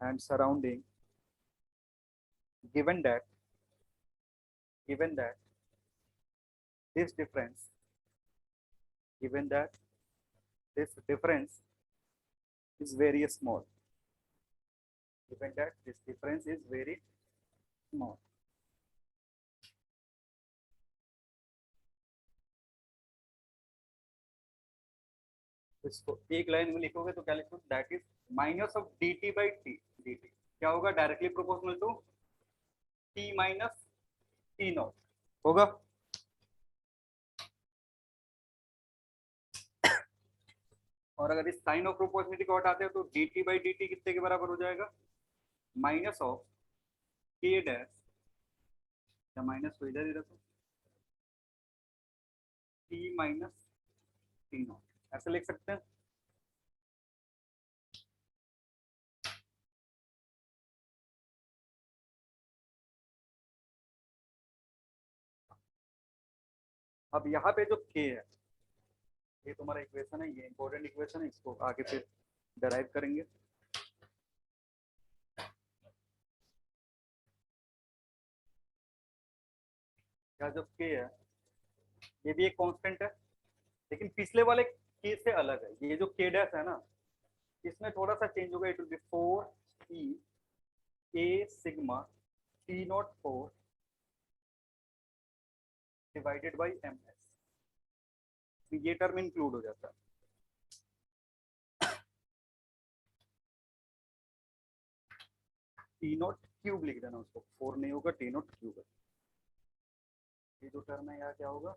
and surrounding, given that, given that this difference, given that this difference is very small, given that this difference is very small. इसको एक line में लिखोगे तो क्या लिखोगे, that is minus of D T by T, D T क्या होगा, directly proportional to T minus T naught होगा। और अगर इस साइन ऑफ प्रोपोर्शनलिटी को हटाते हैं तो D T by D T कितने के बराबर हो जाएगा, माइनस ऑफ के डैश, या माइनस को इधर ही रखो, टी माइनस टी नॉट, ऐसे लिख सकते हैं। अब यहाँ पे जो के है, ये तुम्हारा इक्वेशन है, ये इंपॉर्टेंट इक्वेशन है, इसको आगे फिर डेराइव करेंगे। यहाँ जो के है ये भी एक कांस्टेंट है, लेकिन पिछले वाले के से अलग है, ये जो के डैश है ना, इसमें थोड़ा सा चेंज होगा, it will be 4 E A sigma T naught 4 divided by M S, ये टर्म इंक्लूड हो जाता है। टी नॉट क्यूब लिख देना उसको, 4 नहीं होगा, टी नॉट क्यूब है। ये जो टर्म है यहाँ क्या होगा,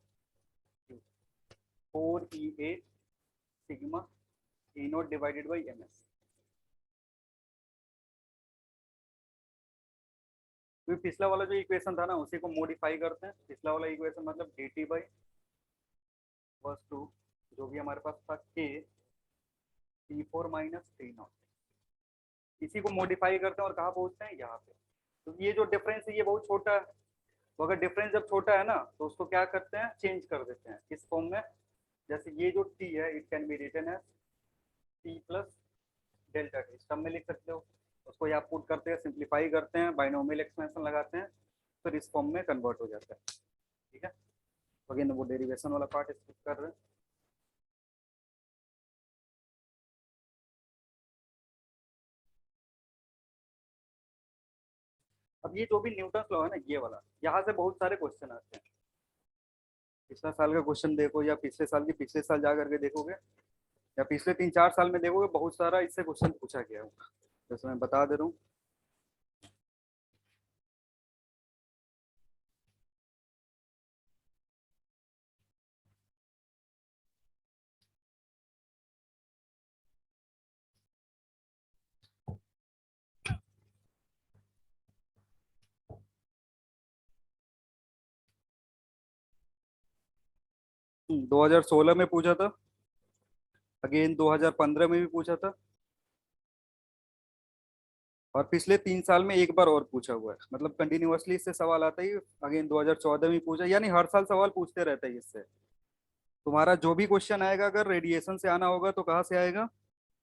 4 E A sigma E not divided by MS। तो पिछला वाला जो इक्वेशन था ना उसी को मॉडिफाई करते हैं। पिछला वाला इक्वेशन मतलब dt बाई वर्स टू, जो भी हमारे पास था k T4 minus T not, इसी को मॉडिफाई करते हैं और कहाँ पहुंचते हैं, यहाँ पे। तो ये जो डिफरेंस है ये बहुत छोटा है, तो अगर डिफरेंस जब छोटा है ना तो उसको क्या करते हैं, चेंज कर देते हैं इस फॉर्म में। जैसे ये जो t है it can be written as t plus delta T, सब में लिख सकते हो। उसको यहाँ पुट करते हैं, सिंप्लीफाई करते हैं, बाइनोमियल एक्सपेंशन लगाते हैं, फिर इस फॉर्म में कन्वर्ट हो जाता है। ठीक है, तो अगेन वो डेरिवेशन वाला पार्ट स्किप कर रहे हैं। अब ये जो भी न्यूटन लॉ है ना ये वाला, यहाँ से बहुत सारे क्वेश्चन आते हैं। पिछला साल का क्वेश्चन देखो या पिछले साल की पिछले साल जा करके देखोगे या पिछले 3-4 साल में देखोगे, बहुत सारा इससे क्वेश्चन पूछा गया है। जैसे मैं बता दे रहा हूँ, हम्म, 2016 में पूछा था, अगेन 2015 में भी पूछा था, और पिछले 3 साल में एक बार और पूछा हुआ है। मतलब कंटिन्यूअसली इससे सवाल आता ही, अगेन 2014 में पूछा, यानी हर साल सवाल पूछते रहता है इससे। तुम्हारा जो भी क्वेश्चन आएगा अगर रेडिएशन से आना होगा तो कहाँ से आएगा,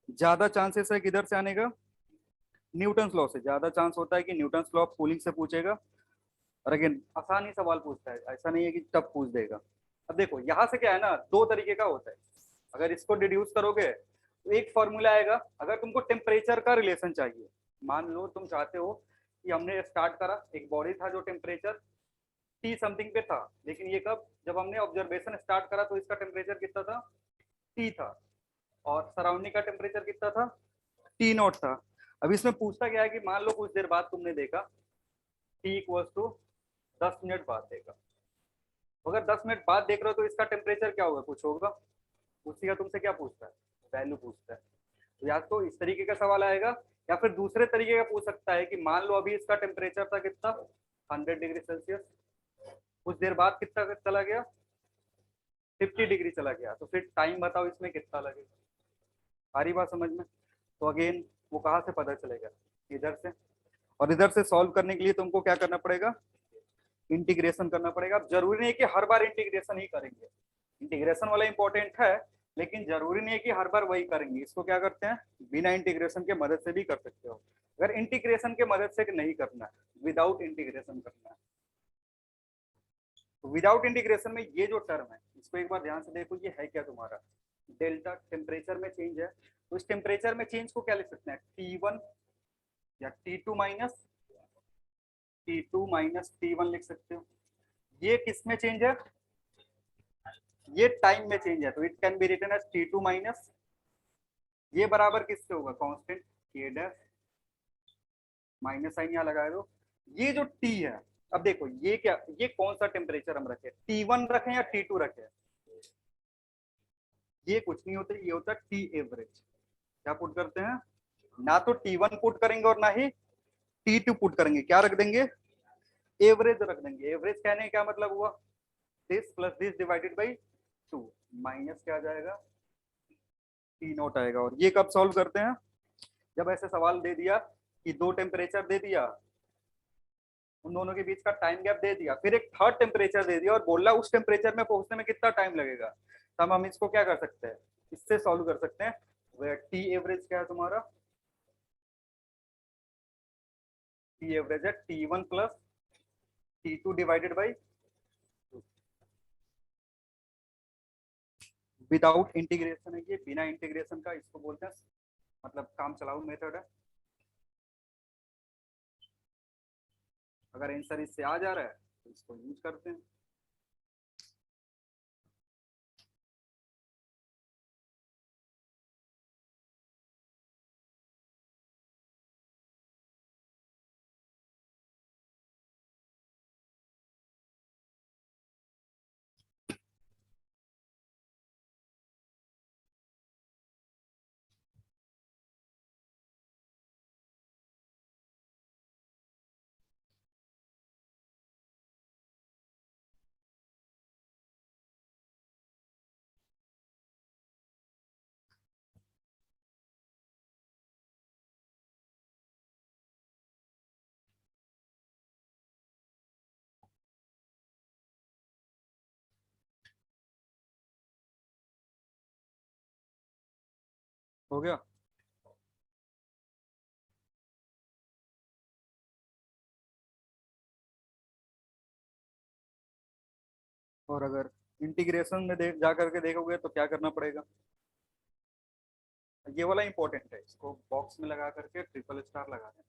ज्यादा चांसेस है किधर से आने का, न्यूटन लॉ से। ज्यादा चांस होता है कि न्यूटन लॉ ऑफ कूलिंग से पूछेगा। और अगेन आसान ही सवाल पूछता है, ऐसा नहीं है कि टफ पूछ देगा। अब देखो यहाँ से क्या है ना, दो तरीके का होता है। अगर इसको डिड्यूस करोगे तो एक फॉर्मूला आएगा, अगर तुमको टेम्परेचर का रिलेशन चाहिए। मान लो तुम चाहते हो कि हमने स्टार्ट करा, एक बॉडी था जो टेम्परेचर टी समथिंग पे था, लेकिन ये कब, जब हमने ऑब्जर्वेशन स्टार्ट करा तो इसका टेम्परेचर कितना था, टी था, और सराउंडिंग का टेम्परेचर कितना था, टी नॉट था। अब इसमें पूछता क्या है कि मान लो कुछ देर बाद तुमने देखा टी इक्वल्स टू 10 मिनट बाद देखा, अगर 10 मिनट बाद देख रहे हो तो इसका टेम्परेचर क्या होगा, कुछ होगा। उसी का तुमसे क्या पूछता है, वैल्यू पूछता है। तो या तो इस तरीके का सवाल आएगा, या फिर दूसरे तरीके का पूछ सकता है कि मान लो अभी इसका टेम्परेचर था कितना, 100 डिग्री सेल्सियस, कुछ देर बाद कितना चला गया, 50 डिग्री चला गया, तो फिर टाइम बताओ इसमें कितना लगेगा। सारी बात समझ में। तो अगेन वो कहाँ से पता चलेगा, इधर से। और इधर से सॉल्व करने के लिए तुमको क्या करना पड़ेगा, इंटीग्रेशन करना पड़ेगा। अब जरूरी नहीं है कि हर बार इंटीग्रेशन ही करेंगे, इंटीग्रेशन वाला इंपॉर्टेंट है, लेकिन जरूरी नहीं है कि हर बार वही करेंगे। इसको क्या करते हैं, बिना इंटीग्रेशन के मदद से भी कर सकते हो। अगर इंटीग्रेशन के मदद से नहीं करना है, विदाउट इंटीग्रेशन करना है, तो विदाउट इंटीग्रेशन में ये जो टर्म है इसको एक बार ध्यान से देखो, ये है क्या तुम्हारा, डेल्टा टेम्परेचर में चेंज है। तो इस टेम्परेचर में चेंज को क्या लिख सकते हैं, T1 या T2 माइनस T1 लिख सकते हो। ये किस में चेंज है, ये टाइम में चेंज है, तो it can be written as T2 minus, ये बराबर किससे होगा, constant K dash, minus sign यहाँ लगाए दो। ये जो T है, अब देखो ये क्या, ये कौन सा टेम्परेचर हम रखे, T1 रखें या T2 रखें, ये कुछ नहीं होता, ये होता है टी एवरेज। क्या पुट करते हैं, ना तो T1 पुट करेंगे और ना ही T2 पुट करेंगे, क्या रख देंगे, एवरेज रख देंगे। एवरेज कहने क्या मतलब हुआ, this plus this divided by 2, minus क्या आ जाएगा, टी नॉट आएगा। और ये कब सॉल्व करते हैं, जब ऐसे सवाल दे दिया कि दो टेम्परेचर दे दिया, उन दोनों के बीच का टाइम गैप दे दिया, फिर एक थर्ड टेम्परेचर दे दिया और बोला उस टेम्परेचर में पहुंचने में कितना टाइम लगेगा, तब हम इसको क्या कर सकते हैं, इससे सॉल्व कर सकते हैं। टी एवरेज क्या है तुम्हारा, टी एवरेज है T1 plus T2 divided by, without integration है ये, बिना इंटीग्रेशन का, इसको बोलते हैं मतलब काम चलाऊ मेथड है। अगर आंसर इससे आ जा रहा है तो इसको यूज करते हैं। हो गया। और अगर इंटीग्रेशन में जा करके देखोगे तो क्या करना पड़ेगा, ये वाला इंपॉर्टेंट है, इसको बॉक्स में लगा करके ट्रिपल स्टार लगा दें।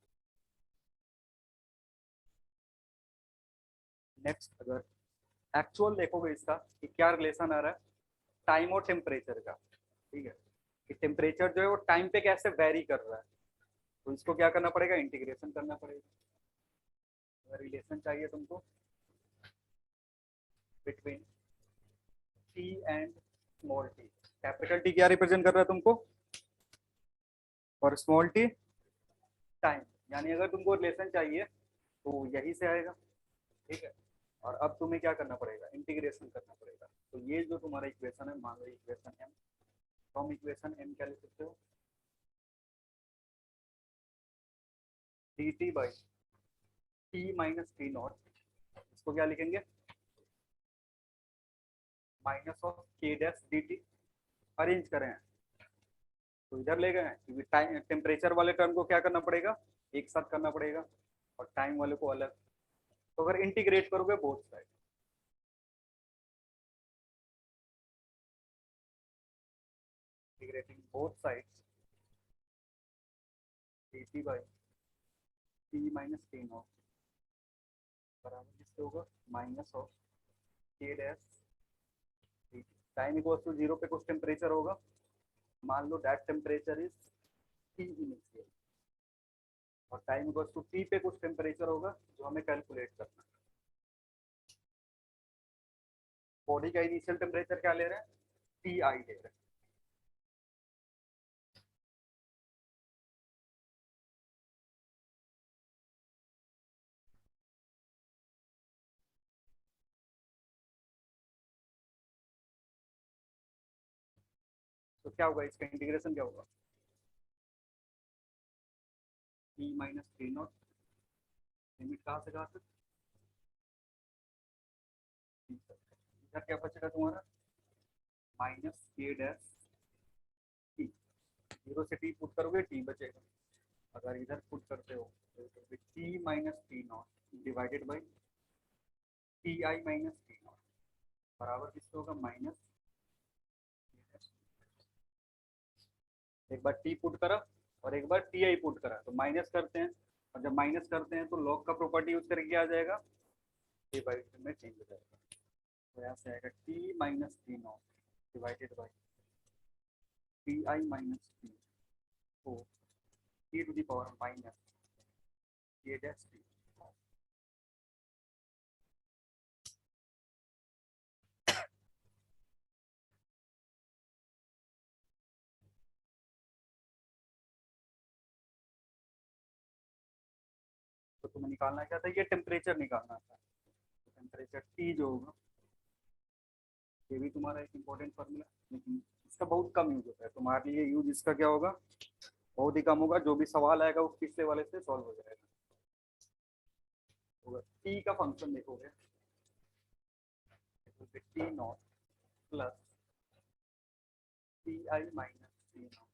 नेक्स्ट, अगर एक्चुअल देखोगे इसका कि क्या रिलेशन आ रहा है टाइम और टेम्परेचर का, ठीक है, कि टेम्परेचर जो है वो टाइम पे कैसे वेरी कर रहा है, तो इसको क्या करना पड़ेगा, इंटीग्रेशन करना पड़ेगा। अगर रिलेशन चाहिए तुमको between T and small T, capital T क्या रिप्रेजेंट कर रहा है तुमको, और स्मॉल टी टाइम, यानी अगर तुमको रिलेशन चाहिए तो यही से आएगा, ठीक है। और अब तुम्हें क्या करना पड़ेगा, इंटीग्रेशन करना पड़ेगा। तो ये जो तुम्हारा इक्वेशन है, मान लो इक्वेशन एम, तो हम इक्वेशन एम क्या लिख सकते हो, D T by T minus T not, इसको क्या लिखेंगे, minus of K dash D T. Arrange करें हैं तो इधर ले गए हैं, क्योंकि टाइम टेम्परेचर वाले टर्म को क्या करना पड़ेगा, एक साथ करना पड़ेगा, और टाइम वाले को अलग। तो अगर इंटीग्रेट करोगे both side, integrating both sides, D T by T minus T naught बराबर किससे होगा, minus of K dash D T. Time equals to zero पे कुछ टेम्परेचर होगा, मान लो that temperature is T initial, और टाइम इक्वल्स टू टी पे कुछ टेम्परेचर होगा जो हमें कैलकुलेट करना है। बॉडी का इनिशियल टेम्परेचर क्या ले रहे हैं, टी आई ले रहे हैं। तो क्या होगा, इसका इंटीग्रेशन क्या होगा, T minus T not, limit कहाँ से कहाँ तक, इधर क्या बचेगा तुम्हारा, minus K dash T, zero से टी पुट करोगे टी बचेगा, अगर इधर पुट करते हो तो T minus T naught divided by T I minus T naught बराबर किससे होगा, माइनस, एक बार टी पुट करा और एक बार टी आई पुट करा, तो माइनस करते हैं, और जब माइनस करते हैं तो लॉग का प्रॉपर्टी यूज करके आ जाएगा, टी बाई टी में चेंज हो जाएगा। तो यहाँ से आएगा T minus T naught divided by T I minus T, तो T to the power minus K dash T. तो तुम्हें निकालना क्या था, ये टेम्परेचर निकालना था, तो टेम्परेचर टी जो होगा, ये भी तुम्हारा एक इम्पोर्टेंट फॉर्मूला, लेकिन इसका बहुत कम यूज होता है, तुम्हारे लिए यूज इसका क्या होगा, बहुत ही कम होगा, जो भी सवाल आएगा वो पिछले वाले से सॉल्व हो जाएगा। टी का फंक्शन देखोगे, T naught plus T I minus T naught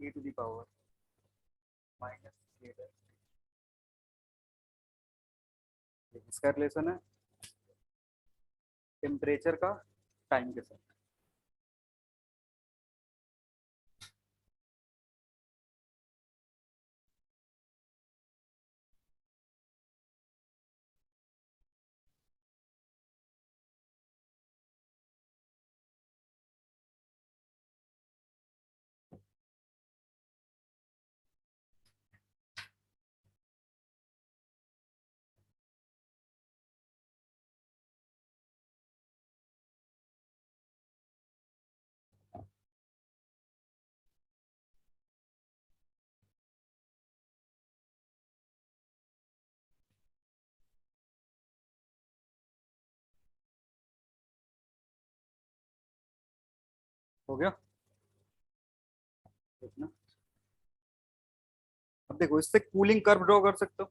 A to the power minus K dash, इसका रिलेशन है टेम्परेचर का टाइम के साथ। हो गया, देखना। अब देखो, इससे कूलिंग कर्व ड्रॉ कर सकते हो,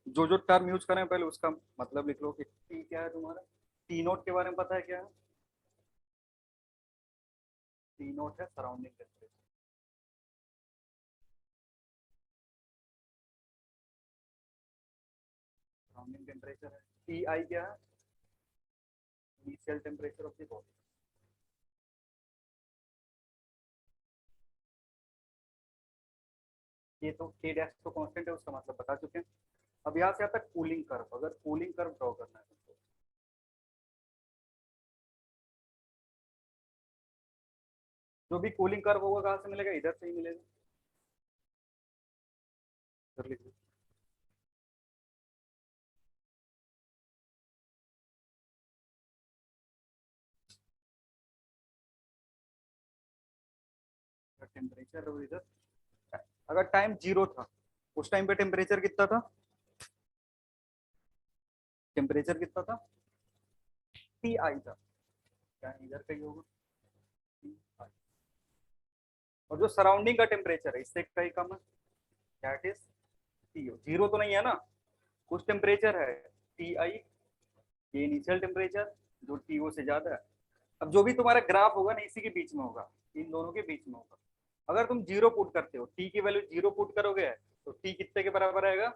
जो जो टर्म यूज करें पहले उसका मतलब लिख लो कि टी क्या है तुम्हारा, टी नोट के बारे में पता है क्या है, टी नोट है सराउंडिंग टेम्परेचर, टेम्परेचर है, टी आई क्या है, initial temperature of the body. ये तो के डैश तो कांस्टेंट है, उसका मतलब बता चुके हैं। अब यहाँ से आता है कूलिंग कर्व, अगर कूलिंग कर्व ड्रॉ करना है तो जो भी कूलिंग कर्व होगा कहाँ से मिलेगा, इधर से ही मिलेगा। इधर लिख दो। टेम्परेचर और इधर, अगर टाइम 0 था उस टाइम पे टेम्परेचर कितना था, टेम्परेचर कितना था, टी आई था, क्या इधर का ही होगा, टी आई। और जो सराउंडिंग का टेम्परेचर है इससे कहीं कम है, दैट इज टीओ। 0 तो नहीं है ना, कुछ टेम्परेचर है टी आई, ये इनिशियल टेम्परेचर जो टीओ से ज्यादा है। अब जो भी तुम्हारा ग्राफ होगा ना इसी के बीच में होगा, इन दोनों के बीच में होगा। अगर तुम 0 पुट करते हो, टी की वैल्यू 0 पुट करोगे तो टी कितने के बराबर आएगा,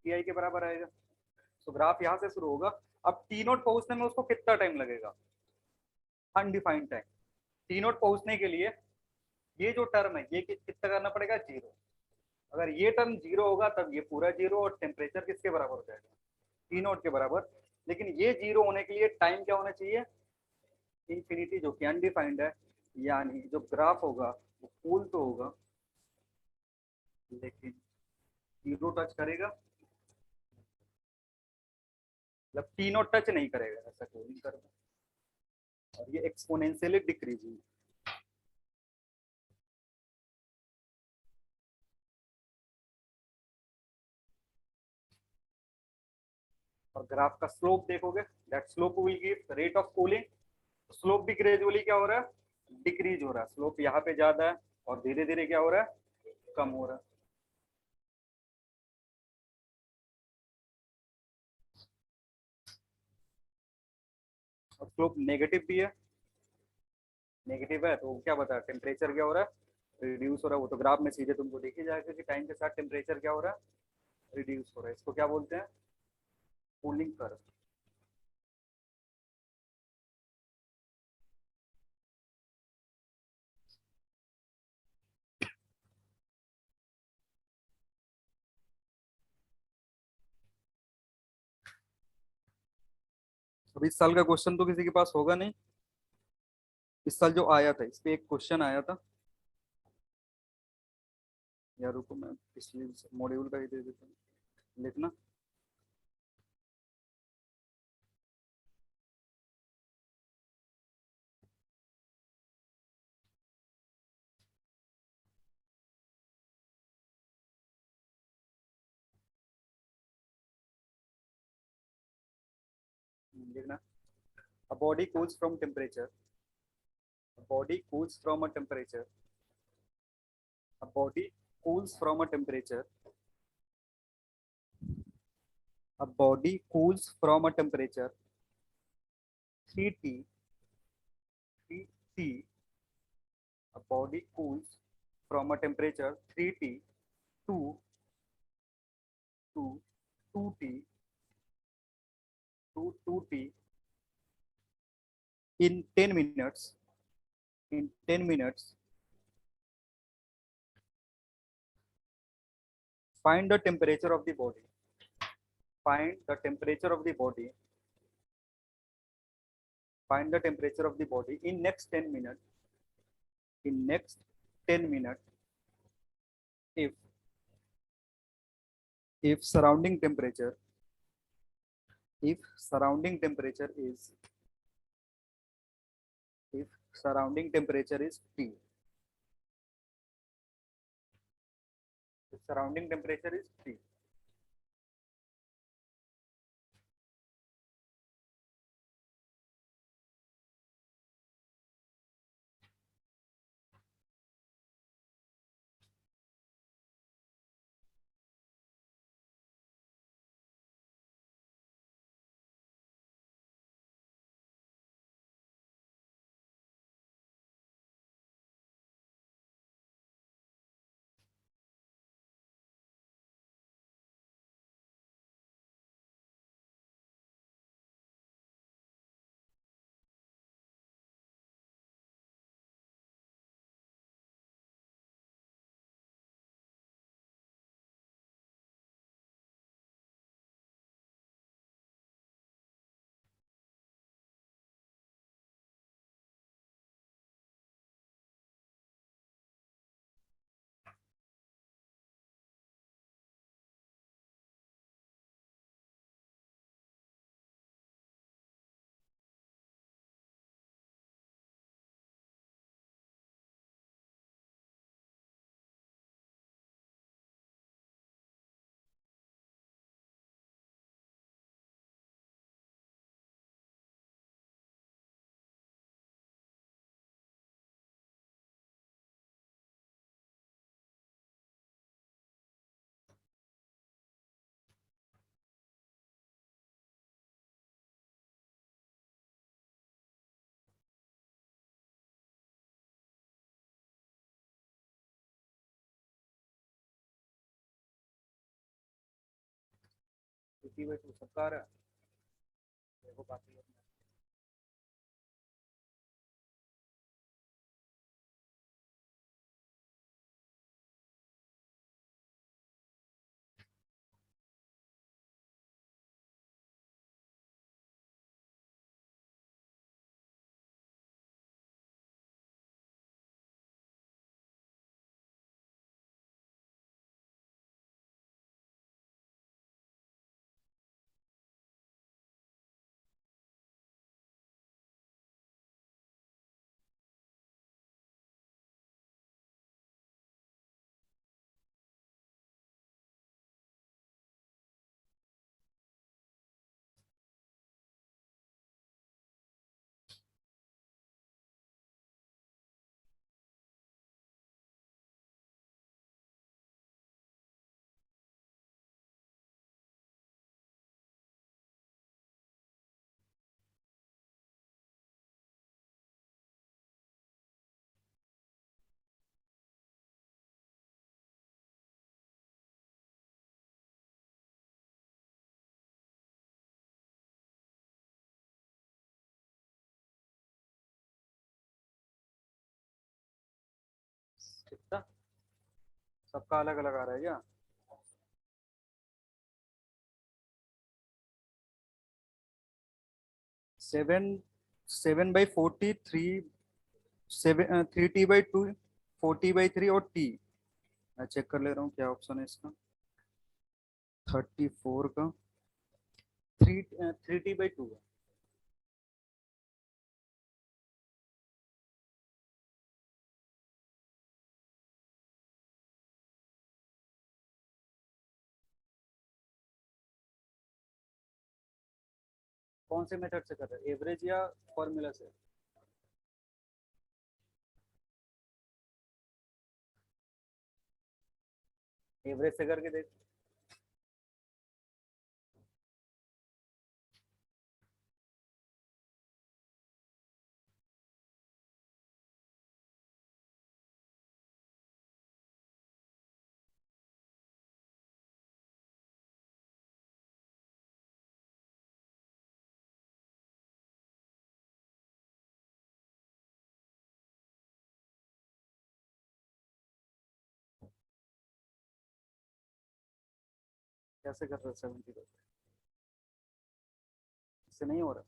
टी आई के बराबर आएगा। तो ग्राफ यहाँ से शुरू होगा। अब टी नोट पहुंचने में उसको कितना टाइम लगेगा, अनडिफाइंड टाइम। टी नोट पहुंचने के लिए ये जो टर्म है ये कितना करना पड़ेगा, 0। अगर ये टर्म 0 होगा तब ये पूरा 0 और टेम्परेचर किसके बराबर हो जाएगा, टी नोट के बराबर। लेकिन ये 0 होने के लिए टाइम क्या होना चाहिए, इंफिनिटी, जो कि अनडिफाइंड है। यानी जो ग्राफ होगा वो कूल तो होगा लेकिन 0 टच करेगा, मतलब टी नोट टच नहीं करेगा, ऐसा कूलिंग करना। और ये एक्सपोनेंशियली डिक्रीजिंग। और ग्राफ का स्लोप देखोगे, that slope will give rate of cooling. Slope भी ग्रेजुअली क्या हो रहा है, डिक्रीज हो रहा है। स्लोप यहाँ पे ज्यादा है और धीरे धीरे क्या हो रहा है, कम हो रहा है। और स्लोप नेगेटिव भी है, नेगेटिव है तो क्या बता, टेम्परेचर क्या हो रहा है, रिड्यूस हो रहा है। वो तो ग्राफ में सीधे तुमको देखी जाएगा कि टाइम के साथ टेम्परेचर क्या हो रहा है, रिड्यूस हो रहा है। इसको क्या बोलते हैं, कूलिंग कर्व। अभी इस साल का क्वेश्चन तो किसी के पास होगा नहीं। इस साल जो आया था इस पे एक क्वेश्चन आया था यार, रुको मैं पिछले मॉड्यूल का ही दे देता हूँ, लिखना। लिखना, a body cools from temperature, a body cools from a temperature, a body cools from a temperature, a body cools from a temperature 3T, 3T, a body cools from a temperature 3T to 2T to 2T in 10 minutes, in 10 minutes. Find the temperature of the body, find the temperature of the body, find the temperature of the body in next 10 minutes, in next 10 minutes if surrounding temperature, if surrounding temperature is, if surrounding temperature is T, if surrounding temperature is T, T/2 सबका आ रहा है, देखो बाकी लोग कितना, सबका अलग अलग आ रहा है क्या? 7/43, 3T/2, 4T/3 और T। मैं चेक कर ले रहा हूँ क्या ऑप्शन है इसका। 34 का 3T/2 है। कौन से मेथड से कर रहे हैं, एवरेज या फॉर्मूला से? एवरेज से करके देख। कैसे कर रहे हो 70 को? इससे नहीं हो रहा।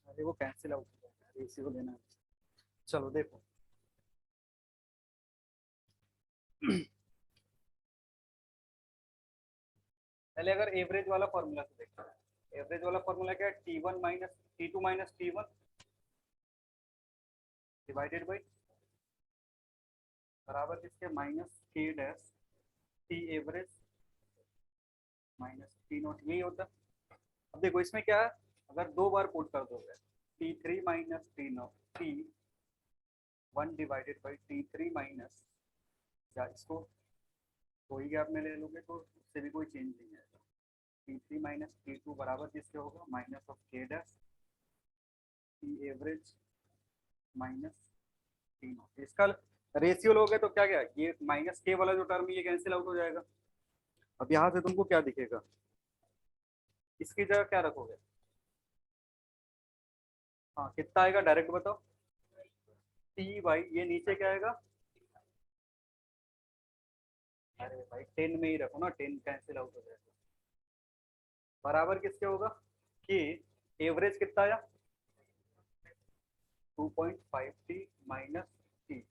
अरे वो कैंसिल आउट हो जाएगा, इसी को लेना है। चलो देखो। पहले अगर एवरेज वाला फॉर्मूला से देखते हैं, एवरेज वाला फॉर्मूला क्या है, T2 - T1 डिवाइडेड बाई बराबर किसके, minus K dash T average minus T0, यही होता है। अब देखो इसमें क्या है, अगर दो बार पुट कर दोगे T3 - T0 T1 divided by T3 minus, या इसको कोई गैप में ले लोगे तो उससे भी कोई चेंज नहीं आएगा। T3 - T2 बराबर किसके होगा, minus of K dash T average minus T0। इसका रेशियो लोगे तो क्या क्या, ये माइनस K वाला जो टर्म ये कैंसिल आउट हो जाएगा। अब यहाँ से तुमको क्या दिखेगा, इसकी जगह क्या रखोगे? हाँ कितना आएगा डायरेक्ट बताओ, T/, ये नीचे क्या आएगा, अरे भाई 10 में ही रखो ना, 10 कैंसिल आउट हो जाएगा। बराबर किसके होगा, कि एवरेज कितना आया 2.5T minus T,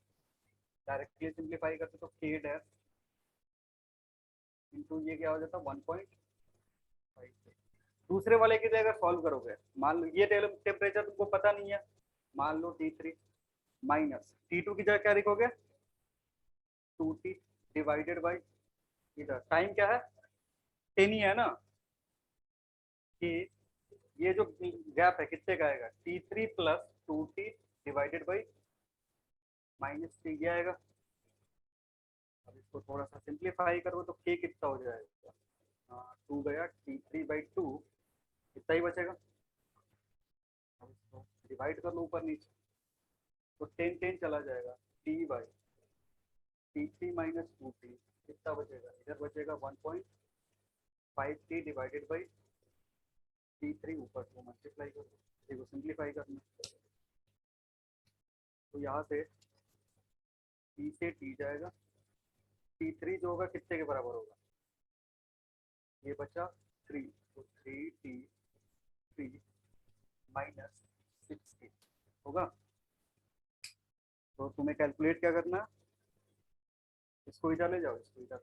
directly simplify करते तो K डैश इंटू ये क्या हो जाता है 1.5। दूसरे वाले की जगह सॉल्व करोगे, मान लो ये टेम्परेचर तुमको पता नहीं है, मान लो T3 माइनस T2 की जगह क्या लिखोगे 2T डिवाइडेड बाई इधर टाइम क्या है 10 ही है ना, कि ये जो गैप है कितने का आएगा T3 plus 2T divided by -3 ये आएगा। अब इसको थोड़ा सा सिंप्लीफाई करो तो k कितना हो जाएगा, 2 गया T3/2 कितना ही बचेगा। अब इसको डिवाइड कर लो ऊपर नीचे तो 10 चला जाएगा, T/T3 माइनस 2T कितना बचेगा, इधर बचेगा 1.5T डिवाइडेड बाई T3 ऊपर को मल्टीप्लाई कर दो, देखो सिंप्लीफाई करना तो यहाँ से T से T जाएगा, T3 जो होगा कितने के बराबर होगा, ये बचा 3 तो 3T3 माइनस 6T होगा। तो तुम्हें कैलकुलेट क्या करना है, इसको इधर ले जाओ, इसको इधर,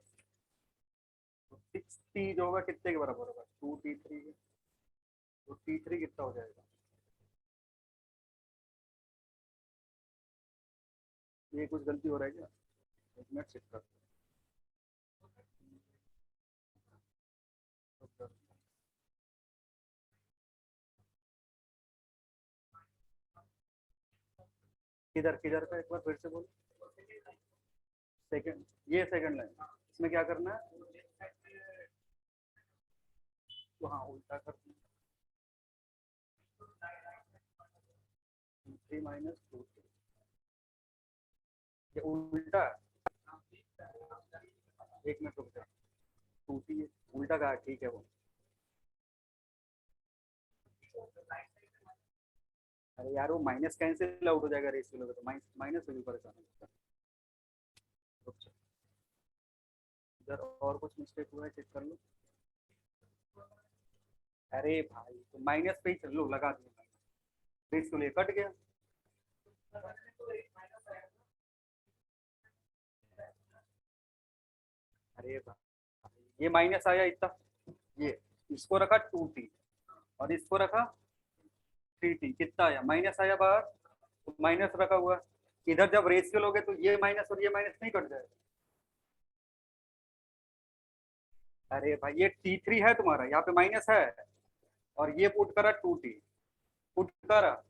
तो 6T जो होगा कितने के बराबर होगा 2T3 के, तो T3 कितना हो जाएगा, ये कुछ गलती हो रहा है क्या, एक मिनट चेक कर, किधर किधर का एक बार फिर से बोलो, सेकंड, ये सेकंड लाइन, इसमें क्या करना है, तो हाँ उल्टा कर 3 माइनस 2 ये उल्टा, एक मिनट रुक जा, 2T उल्टा कहा ठीक है वो, अरे यार वो माइनस कैंसिल आउट हो जाएगा रेशियो लोगे तो माइनस से भी परेशान होगा। इधर और कुछ मिस्टेक हुआ है चेक कर लो, अरे भाई तो माइनस पे ही चल लो, लगा दिया रेशियो ले कट गया, अरे भाई ये माइनस आया इतना, ये इसको रखा 2T और इसको रखा 3T कितना आया माइनस आया बाहर, तो माइनस रखा हुआ, इधर जब रेशियो लोगे तो ये माइनस और ये माइनस नहीं कट जाएगा, अरे भाई ये T3 है तुम्हारा, यहाँ पे माइनस है और ये पुट करा 2T पुट करा,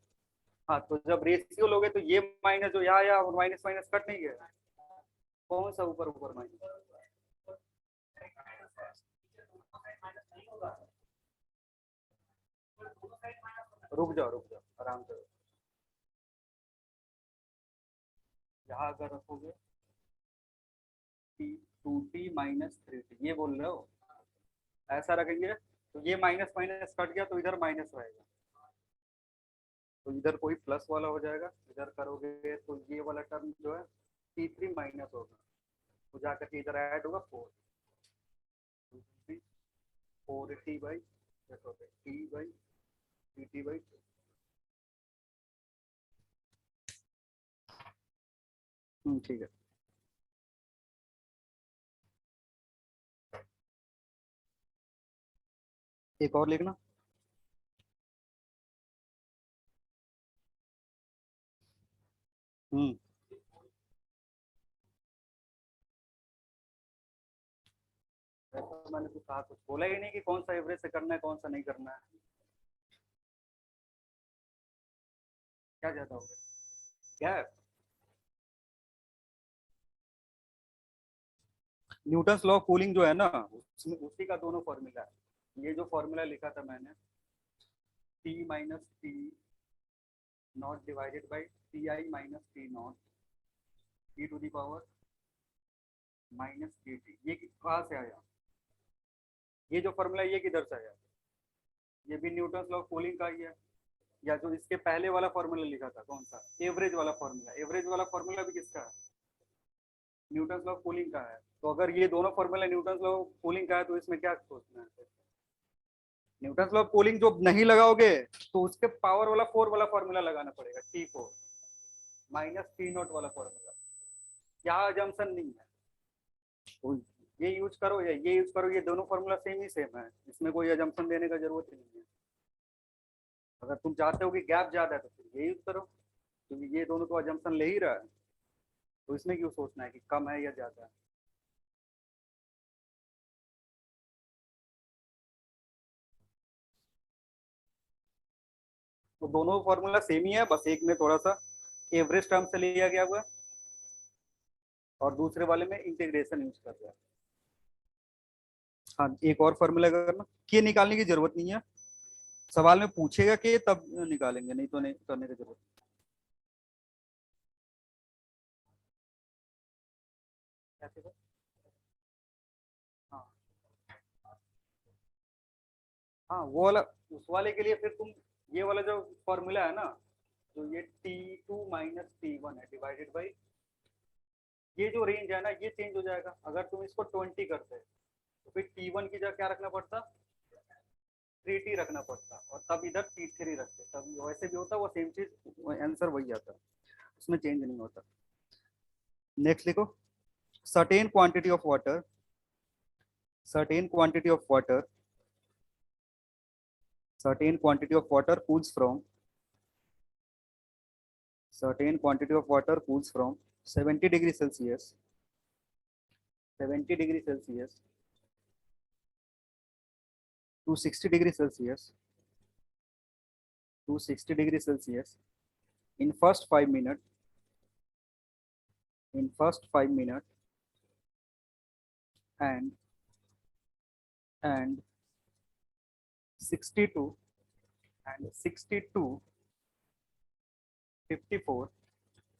हाँ तो जब रेशियो लोगे तो ये माइनस जो यहाँ आया और माइनस माइनस कट नहीं गया, कौन सा ऊपर ऊपर माइनस, रुक जाओ आराम से, यहाँ अगर रखोगे T2T माइनस 3T ये बोल रहे हो, ऐसा रखेंगे तो ये माइनस माइनस कट गया तो इधर माइनस रहेगा, तो इधर कोई प्लस वाला हो जाएगा, इधर करोगे तो ये वाला टर्म जो है T3 माइनस होगा, तो जाकर के इधर ऐड होगा 4T/T/2 ठीक है। एक और लिखना, ऐसा मैंने कुछ कहा, कुछ बोला ही नहीं कि कौन सा एवरेज से करना है कौन सा नहीं करना है, क्या ज्यादा हो गया क्या है, न्यूटन्स लॉ ऑफ कूलिंग जो है ना उसमें उसी का दोनों फॉर्मूला है, ये जो फॉर्मूला लिखा था मैंने T minus T naught divided by Ti minus T naught e to the power minus T, ये कहाँ से आया, ये जो फॉर्मूला ये किधर से आया, ये भी न्यूटन्स लॉ ऑफ कूलिंग का ही है, या जो इसके पहले वाला फॉर्मूला लिखा था कौन सा एवरेज वाला फॉर्मूला, एवरेज वाला फॉर्मूला भी किसका है न्यूटन्स लॉ ऑफ कूलिंग का है, तो अगर ये दोनों formula Newton's law of cooling का है तो इसमें क्या सोचना है, न्यूटन्स लॉ ऑफ कूलिंग जो नहीं लगाओगे तो उसके पावर वाला 4 वाला फॉर्मूला लगाना पड़ेगा, T4 माइनस T नॉट वाला फॉर्मूला, यहाँ जंक्शन नहीं है, तो ये यूज करो या ये यूज करो, ये दोनों फॉर्मूला सेम ही सेम है, इसमें कोई अजम्पशन देने का जरूरत ही नहीं है। अगर तुम चाहते हो कि गैप ज्यादा है तो फिर ये यूज करो, क्योंकि ये दोनों तो अजम्पशन ले ही रहा है, तो इसमें क्यों सोचना है कि कम है या ज्यादा है। तो दोनों फॉर्मूला सेम ही है, बस एक में थोड़ा सा एवरेज टर्म से लिया गया हुआ है और दूसरे वाले में इंटीग्रेशन यूज कर रहा है। हाँ, एक और फॉर्मूला करना, के निकालने की जरूरत नहीं है, सवाल में पूछेगा कि तब निकालेंगे, नहीं तो नहीं करने की जरूरत। हाँ हाँ, वो वाला, उस वाले के लिए फिर तुम ये वाला जो फॉर्मूला है ना, तो ये T2 - T1 है डिवाइडेड बाई, ये जो रेंज है ना ये चेंज हो जाएगा। अगर तुम इसको 20 करते तो फिर T1 की जगह क्या रखना पड़ता, 3T रखना पड़ता, और तब इधर T3 रखते, तब वैसे भी होता वो सेम चीज, आंसर वही आता, उसमें चेंज नहीं होता। नेक्स्ट लिखो, certain quantity of water, certain quantity of water, certain quantity of water cools from, certain quantity of water cools from 70 degrees Celsius, 70 degrees Celsius to 60 degrees Celsius, to 60 degrees Celsius in first 5 minutes, in first 5 minutes, and and 62 and 62 54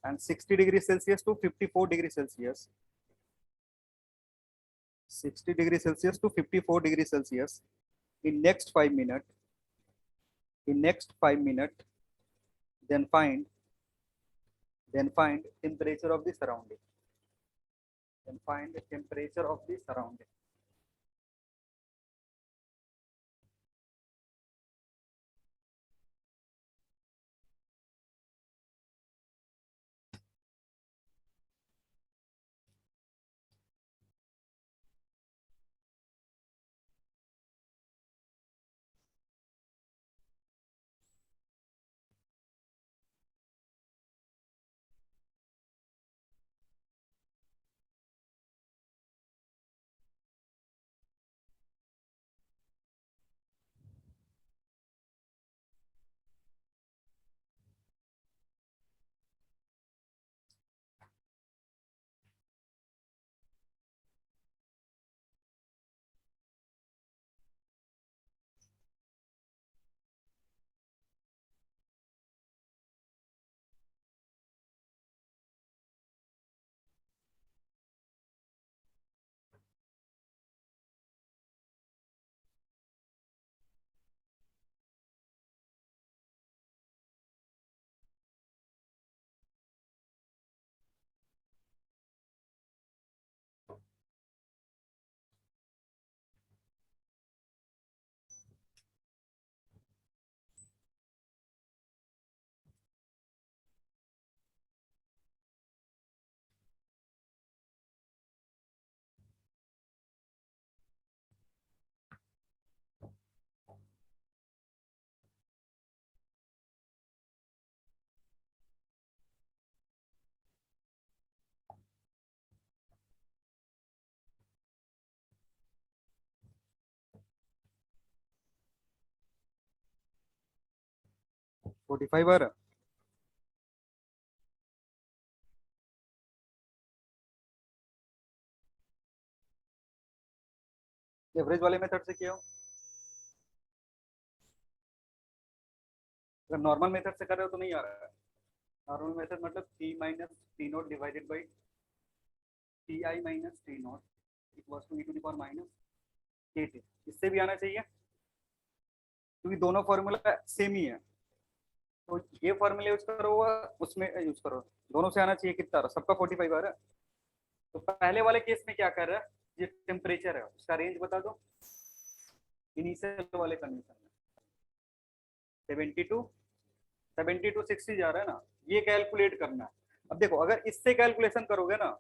and 60 degrees Celsius to 54 degrees Celsius, 60 degrees Celsius to 54 degrees Celsius in next 5 minutes, in next 5 minutes, then find, then find temperature of the surrounding, then find the temperature of the surrounding. Forty five आ रहा, average वाले method से किया हो। अगर normal method से कर रहे हो तो नहीं आ रहा है। नॉर्मल मेथड मतलब T minus T naught divided by Ti minus T naught equals to e to the power minus KT, इससे भी आना चाहिए क्योंकि दोनों फॉर्मूला सेम ही है। तो ये फॉर्मूला यूज करो, उसमें यूज करो, दोनों से आना चाहिए। कितना आ रहा, सबका 45 आ रहा है। तो पहले वाले केस में क्या कर रहा है, ये टेम्परेचर है, उसका रेंज बता दो इनिशियल वाले कंडीशन में। 72 60 जा रहा है ना, ये कैलकुलेट करना है। अब देखो, अगर इससे कैलकुलेशन करोगे ना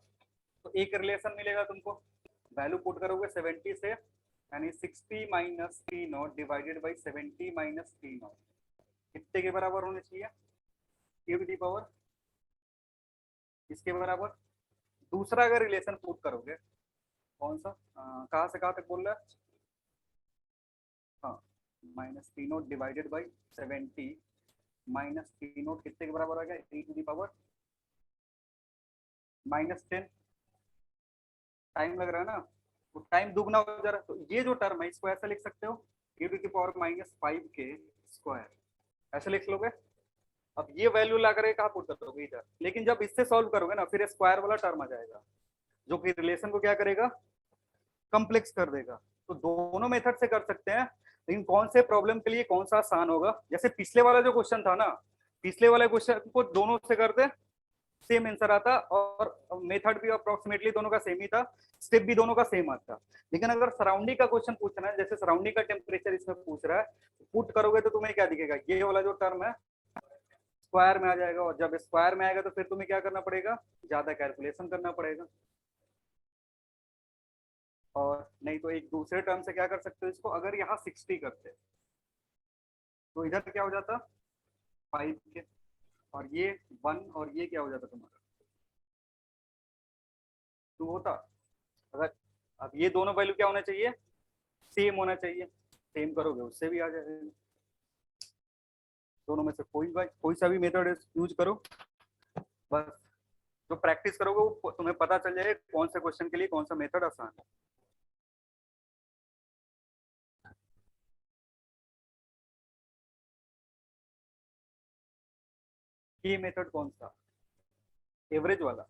तो एक रिलेशन मिलेगा तुमको, वैल्यू पुट करोगे 70 से, यानी 60 minus T naught divided by 70 minus T not कितने के बराबर होने चाहिए, ए टू दी पावर इसके बराबर। दूसरा अगर रिलेशन पुट करोगे, कौन सा, कहाँ से कहाँ तक बोल रहा है, हाँ, minus T naught divided by 70 minus T naught कितने के बराबर आ गया, e to the power -10। Time लग रहा है ना, तो टाइम दुगना हो जा रहा है, तो ये जो टर्म है इसको ऐसा लिख सकते हो, e टू दी पावर -5 के स्क्वायर, ऐसे लिख लोगे। अब ये वैल्यू ला करके कहाँ पुट करोगे, इधर। लेकिन जब इससे सॉल्व करोगे ना, फिर स्क्वायर वाला टर्म आ जाएगा, जो कि रिलेशन को क्या करेगा, कम्प्लेक्स कर देगा। तो दोनों मेथड से कर सकते हैं, लेकिन कौन से प्रॉब्लम के लिए कौन सा आसान होगा। जैसे पिछले वाला जो क्वेश्चन था ना, पिछले वाले क्वेश्चन को दोनों से करते सेम आंसर आता, और मेथड भी अप्रोक्सीमेटली दोनों का सेम ही था, स्टेप भी दोनों का सेम आता। लेकिन अगर सराउंडिंग का क्वेश्चन पूछना है, जैसे सराउंडिंग का टेम्परेचर इसमें पूछ रहा है, पुट करोगे तो तुम्हें क्या दिखेगा, ये वाला जो टर्म है स्क्वायर में आ जाएगा, और जब स्क्वायर में आएगा तो फिर तुम्हें क्या करना पड़ेगा, ज्यादा कैलकुलेशन करना पड़ेगा। और नहीं तो एक दूसरे टर्म से क्या कर सकते हो इसको, अगर यहाँ 60 करते तो इधर क्या हो जाता 5 के, और ये 1, और ये क्या हो जाता तुम्हारा 2 होता। अगर अब ये दोनों वैल्यू क्या होना चाहिए, सेम होना चाहिए, सेम करोगे उससे भी आ जाएगा। दोनों में से कोई सा भी मेथड यूज करो, बस जो प्रैक्टिस करोगे वो तुम्हें पता चल जाएगा कौन से क्वेश्चन के लिए कौन सा मेथड आसान है। ये मेथड कौन सा, एवरेज वाला,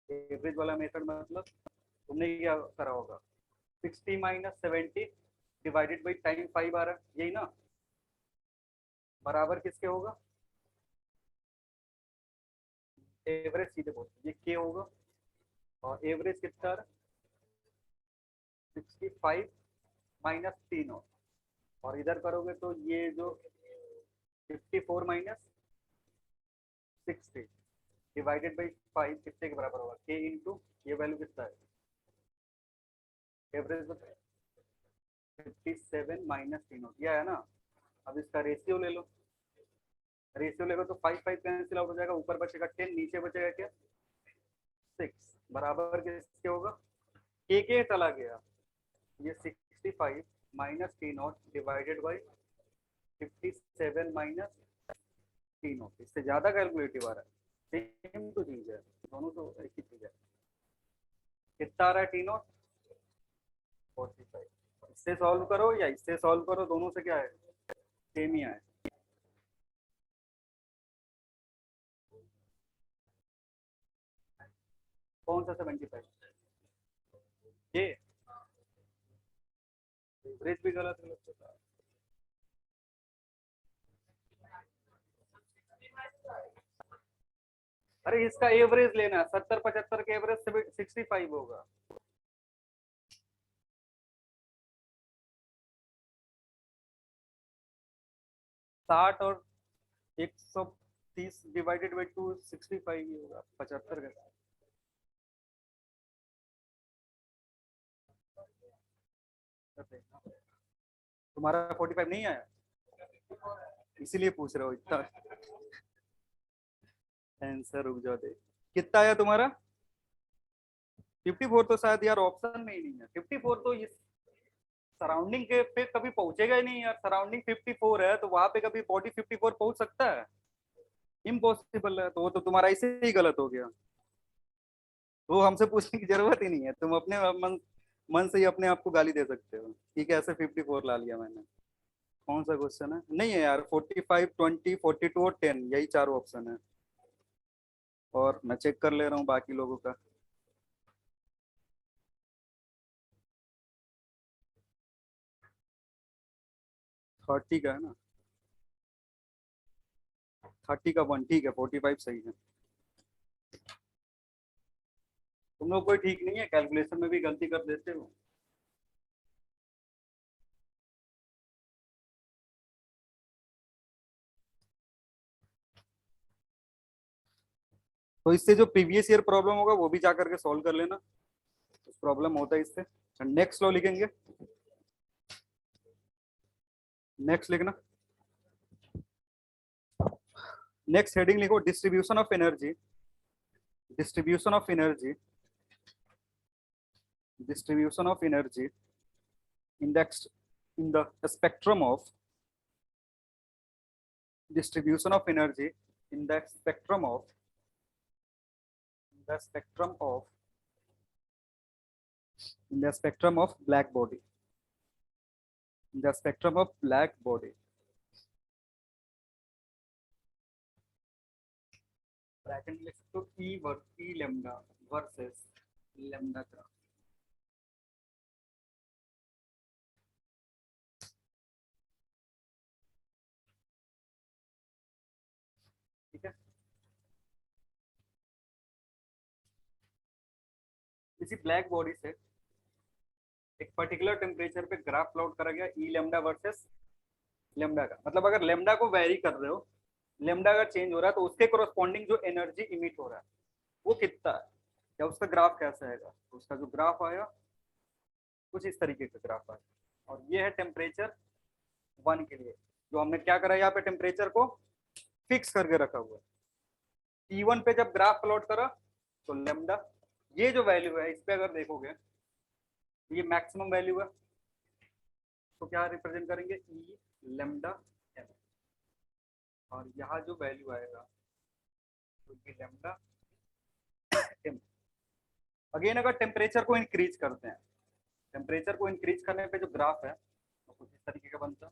एवरेज वाला मेथड मतलब तुमने क्या करा होगा, 60 माइनस 70 डिवाइडेड बाई टाइम 5 आ रहा है, यही ना, बराबर किसके होगा, एवरेज सीधे बोलते ये के होगा, और एवरेज कितना आ रहा है 65 माइनस 3 और इधर करोगे तो ये जो 54 माइनस 60 डिवाइडेड बाई 5 कितने के बराबर होगा, के इंटू ये वैल्यू कितना है, एवरेज बताए 57 माइनस 3 यह है ना। अब इसका रेशियो ले लो, रेशियो लेगा तो 5 कैंसिल आउट हो जाएगा, ऊपर बचेगा 10, नीचे बचेगा क्या 6, बराबर किसके होगा, के चला गया, ये 65 माइनस 3 डिवाइडेड बाई 57 माइनस 3 इससे ज्यादा कैलकुलेटिव आ रहा है, सेम तो चीज है, दोनों तो एक ही चीज है। कितना आ रहा है टी नॉट 45, इससे सॉल्व करो या इससे सॉल्व करो, दोनों से क्या है सेम ही आए। कौन सा 75, ये एवरेज भी गलत गलत होता है। अरे इसका एवरेज लेना है, 70 75 के एवरेज से 65 होगा। साठ और 130 डिवाइडेड बाई 2 65 ही होगा, 75 का। तुम्हारा 45 नहीं आया, इसीलिए पूछ रहा हूँ इतना आंसर, रुक जाओ दे कितना आया तुम्हारा 54, तो शायद यार ऑप्शन में ही नहीं है 54, तो इस सराउंडिंग के पे कभी पहुंचेगा ही नहीं यार, सराउंडिंग 54 है तो वहां पे कभी बॉडी 54 पहुंच सकता है, इम्पॉसिबल है, तो वो तो तुम्हारा इसे ही गलत हो गया, तो हमसे पूछने की जरूरत ही नहीं है, तुम अपने मन से ही अपने आप को गाली दे सकते हो कि कैसे 54 ला लिया मैंने। कौन सा क्वेश्चन है, नहीं है यार, 45 20 42 और 10 यही चारों ऑप्शन है, और मैं चेक कर ले रहा हूँ बाकी लोगों का। 30 का है ना, 30 का 1 ठीक है, 45 सही है। तुम लोग कोई ठीक नहीं है, कैलकुलेशन में भी गलती कर देते हो। तो इससे जो प्रीवियस ईयर प्रॉब्लम होगा वो भी जा करके सॉल्व कर लेना, प्रॉब्लम होता है इससे। नेक्स्ट लॉ लिखेंगे, नेक्स्ट लिखना, नेक्स्ट हेडिंग लिखो distribution of energy, distribution of energy, distribution of energy indexed in the spectrum of distribution of energy in the spectrum of the spectrum of in the spectrum of black body, in the spectrum of black body, bracket लिख सकते हो E lambda versus lambda graph। ठीक है, किसी black body से एक particular temperature पे graph plot करा गया ई लेमडा वर्सेस लेमडा का, मतलब अगर लेमडा को वेरी कर रहे हो, लेमडा अगर चेंज हो रहा है तो उसके कोरस्पॉन्डिंग जो एनर्जी इमिट हो रहा है वो कितना है, या उसका ग्राफ कैसा आएगा, तो उसका जो ग्राफ आएगा कुछ इस तरीके का ग्राफ आएगा। और ये है टेम्परेचर 1 के लिए, जो हमने क्या करा यहाँ पे टेम्परेचर को फिक्स करके रखा हुआ है। T1 पे जब ग्राफ प्लॉट करा तो लेमडा, ये जो वैल्यू है इस पे अगर देखोगे ये मैक्सिमम वैल्यू है, तो क्या रिप्रेजेंट करेंगे ई लेमडा एम, और यहाँ जो वैल्यू आएगा तो ये लेमडा एम। अगेन अगर टेम्परेचर को इंक्रीज करते हैं, टेम्परेचर को इंक्रीज करने पे जो ग्राफ है तो कुछ इस तरीके का बनता है।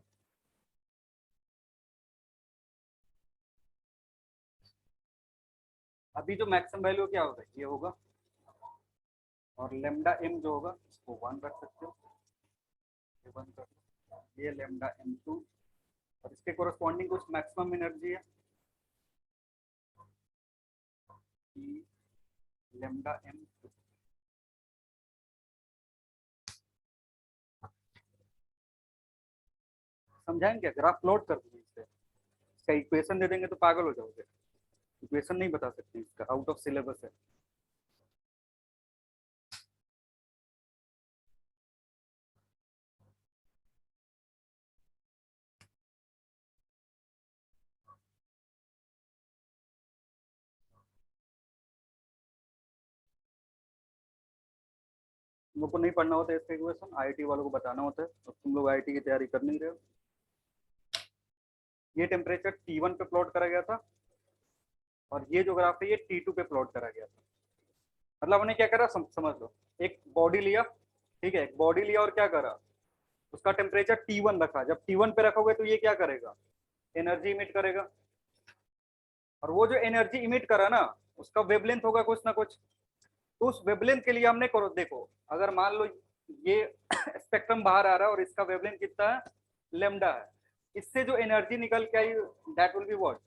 अभी जो मैक्सिमम वैल्यू क्या होगा, ये होगा, और लेमडा एम जो होगा इसको 1 रख सकते हो, ये 1 कर लो, ये लेमडा एम 2, और इसके कोरस्पॉन्डिंग कुछ मैक्सिमम एनर्जी है लेमडा एम 2। समझाएंगे क्या, ग्राफ प्लॉट कर दीजिए इससे, इसका इक्वेशन दे देंगे तो पागल हो जाओगे, इक्वेशन नहीं बता सकते इसका, आउट ऑफ सिलेबस है। तुम लोग को नहीं पढ़ना होता है इसका इक्वेशन, आईआईटी वालों को बताना होता है, और तुम लोग आईआईटी की तैयारी कर नहीं रहे हो। ये टेम्परेचर T1 पे प्लॉट करा गया था, और ये जो ग्राफ है ये T2 पे प्लॉट करा गया था। मतलब हमने क्या करा, समझ लो, एक बॉडी लिया, ठीक है, एक बॉडी लिया और क्या करा, उसका टेम्परेचर T1 रखा। जब T1 पे रखोगे तो ये क्या करेगा, एनर्जी इमिट करेगा, और वो जो एनर्जी इमिट करा ना उसका वेवलेंथ होगा कुछ ना कुछ। तो उस वेवलेंथ के लिए हमने करो, देखो अगर मान लो ये स्पेक्ट्रम बाहर आ रहा है और इसका वेवलेंथ कितना है, लेमडा है, इससे जो एनर्जी निकल के आई that will be what,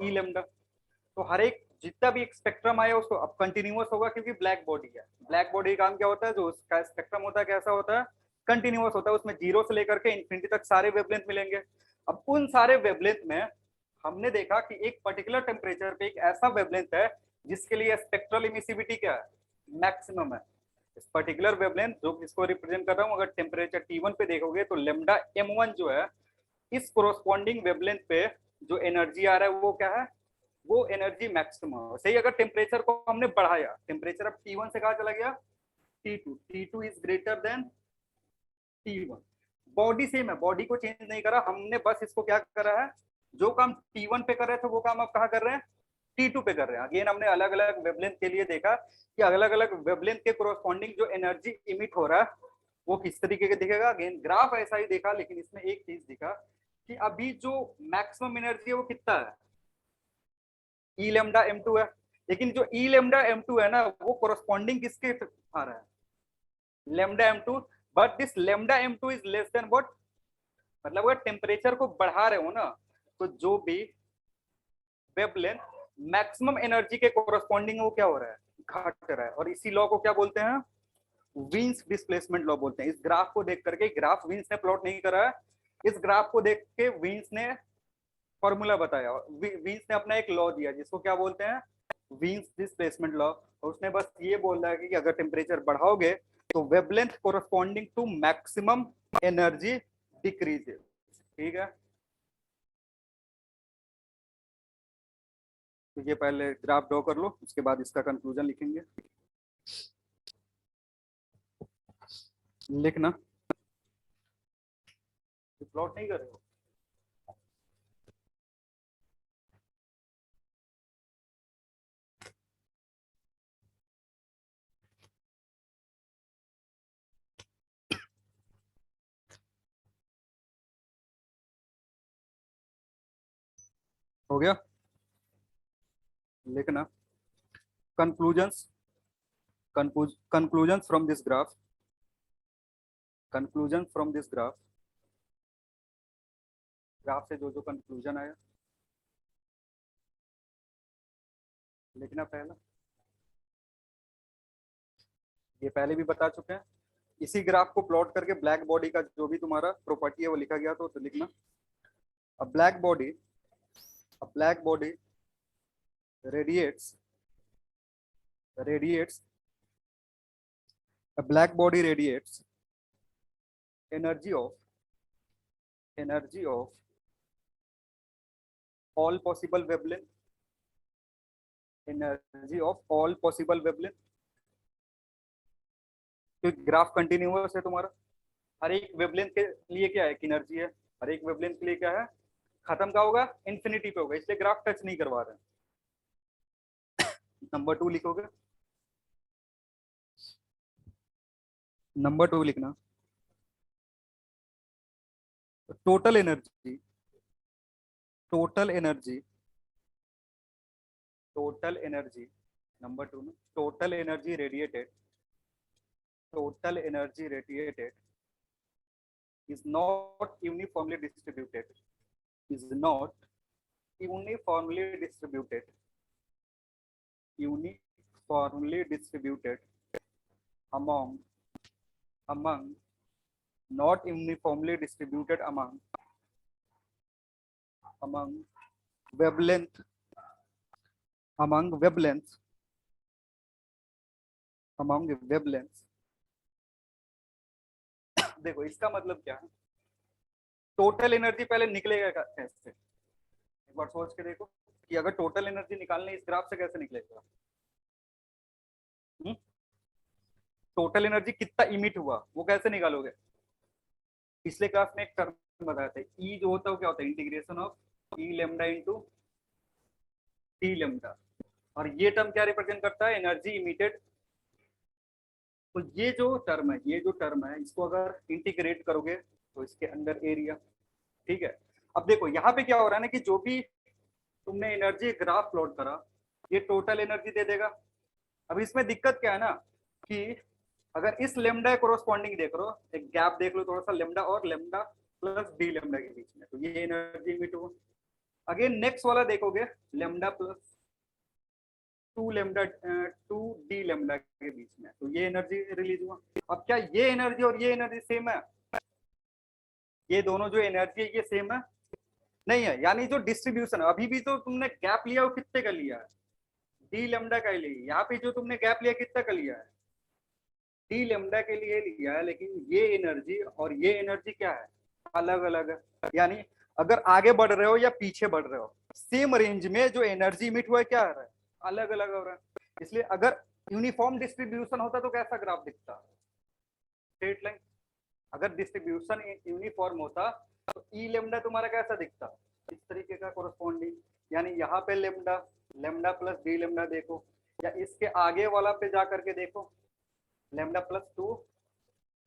E lambda. तो हर एक जितना भी एक स्पेक्ट्रम आया उसको अब कंटिन्यूअस होगा, क्योंकि ब्लैक बॉडी है। ब्लैक बॉडी का काम क्या होता है, जो उसका स्पेक्ट्रम होता है कैसा होता है, कंटिन्यूअस होता है, उसमें जीरो से लेकर के इन्फिनिटी तक सारे वेवलेंथ मिलेंगे। अब उन सारे वेवलेंथ में हमने देखा कि एक पर्टिकुलर टेम्परेचर पे एक ऐसा वेवलेंथ है जिसके लिए स्पेक्ट्रल इमिसिविटी क्या है, मैक्सिमम है। इस पर्टिकुलर वेवलेंथ जो इसको रिप्रेजेंट कर रहा हूँ, अगर टेम्परेचर T1 पे देखोगे तो लेमडा M1 जो है, इस कोरोस्पॉन्डिंग वेवलेंथ पे जो एनर्जी आ रहा है वो क्या है, वो एनर्जी मैक्सिमम है। सही, अगर टेम्परेचर को हमने बढ़ाया, टेम्परेचर अब T1 से कहा चला गया T2, T2 is greater than T1। Body same है, बॉडी को चेंज नहीं करा हमने, बस इसको क्या करा है, जो काम T1 पे कर रहे थे वो काम अब कहाँ कर रहे हैं, T2 पे कर रहे हैं। अगेन हमने अलग अलग वेवलेंथ के लिए देखा कि अलग अलग वेवलेंथ के कोरस्पॉन्डिंग जो एनर्जी इमिट हो रहा है वो किस तरीके का दिखेगा। अगेन ग्राफ ऐसा ही देखा, लेकिन इसमें एक चीज दिखा कि अभी जो मैक्सिमम एनर्जी है वो कितना है, ई लेमडा M2 है, लेकिन जो ई लेमडा M2 है ना वो कोरस्पॉन्डिंग किसके आ रहा है, lambda M2, but this lambda M2 is less than what, मतलब अगर टेम्परेचर को बढ़ा रहे हो ना तो जो भी वेवलेंथ मैक्सिमम एनर्जी के कोरस्पॉन्डिंग वो क्या हो रहा है, घट रहा है। और इसी लॉ को क्या बोलते हैं, विन्स डिस्प्लेसमेंट लॉ बोलते हैं। इस ग्राफ को देख करके, ग्राफ विन्स ने प्लॉट नहीं करा है, इस ग्राफ को देख के विन्स ने फॉर्मूला बताया, विन्स ने अपना एक लॉ दिया जिसको क्या बोलते हैं, विन्स डिस्प्लेसमेंट लॉ। और उसने बस ये बोल रहा है कि अगर टेम्परेचर बढ़ाओगे तो wavelength corresponding to maximum energy decreases, ठीक है। तो ये पहले ग्राफ ड्रॉ कर लो, उसके बाद इसका कंक्लूजन लिखेंगे। लिखना, प्लॉट नहीं कर रहे हो? हो गया? लिखना, conclusions, conclusions from this graph, conclusions from this graph, graph से जो जो कंक्लूजन आया लिखना पहला। ये पहले भी बता चुके हैं। इसी ग्राफ को प्लॉट करके ब्लैक बॉडी का जो भी तुम्हारा प्रॉपर्टी है वो लिखा गया, तो लिखना अ black body radiates a black body radiates energy of all possible wavelength, energy of all possible wavelength। तो ग्राफ कंटिन्यूअस है तुम्हारा, हर एक वेवलेंथ के लिए क्या है, एनर्जी है, हर एक वेवलेंथ के लिए क्या है, खत्म का होगा, इंफिनिटी पे होगा, इसलिए ग्राफ टच नहीं करवा रहे हैं। नंबर 2 लिखोगे, नंबर 2 लिखना, टोटल एनर्जी नंबर 2 में total energy radiated is not uniformly distributed among not uniformly distributed among wavelengths देखो इसका मतलब क्या है, टोटल एनर्जी पहले निकलेगा कैसे, एक बार सोच के देखो कि अगर टोटल एनर्जी निकालने इस ग्राफ से कैसे निकलेगा। टोटल एनर्जी कितना इमिट हुआ वो कैसे निकालोगे, पिछले क्लास में एक टर्म बताया था, ई जो होता है वो क्या होता है, integration of E lambda into T lambda, और ये टर्म क्या रिप्रेजेंट करता है, एनर्जी इमिटेड। तो ये जो टर्म है इसको अगर इंटीग्रेट करोगे तो इसके अंदर एरिया, ठीक है। अब देखो यहाँ पे क्या हो रहा है ना कि जो भी तुमने एनर्जी ग्राफ प्लॉट करा ये टोटल एनर्जी दे देगा। अब इसमें दिक्कत क्या है ना कि अगर इस लेमडा कोरोस्पॉन्डिंग देख लो, एक गैप देख लो थोड़ा सा लेमडा और लेमडा प्लस डी लेमडा के बीच में, तो ये एनर्जी इमिट हुआ। अगेन नेक्स्ट वाला देखोगे लेमडा प्लस 2 डी लेमडा के बीच में, तो ये एनर्जी रिलीज हुआ। अब क्या ये एनर्जी और ये एनर्जी सेम है, ये दोनों जो एनर्जी है ये सेम है नहीं है, यानी जो डिस्ट्रीब्यूशन है अभी भी तो तुमने गैप लिया वो कितने का लिया है, डी लेमडा का लिया, यहाँ पे जो तुमने गैप लिया कितना का लिया है, डी लेमडा के लिए लिया है, लेकिन ये एनर्जी और ये एनर्जी क्या है, अलग अलग है। यानी अगर आगे बढ़ रहे हो या पीछे बढ़ रहे हो सेम रेंज में जो एनर्जी इमिट हुआ है क्या है, अलग अलग हो रहा है। इसलिए अगर यूनिफॉर्म डिस्ट्रीब्यूशन होता तो कैसा ग्राफ दिखता, स्ट्रेट लाइन। अगर डिस्ट्रीब्यूशन यूनिफॉर्म होता तो ई लेमडा तुम्हारा कैसा दिखता, इस तरीके का कोरस्पॉन्डिंग, यानी यहाँ पे लेमडा प्लस डी लेमडा देखो, या इसके आगे वाला पे जा करके देखो लेमडा प्लस 2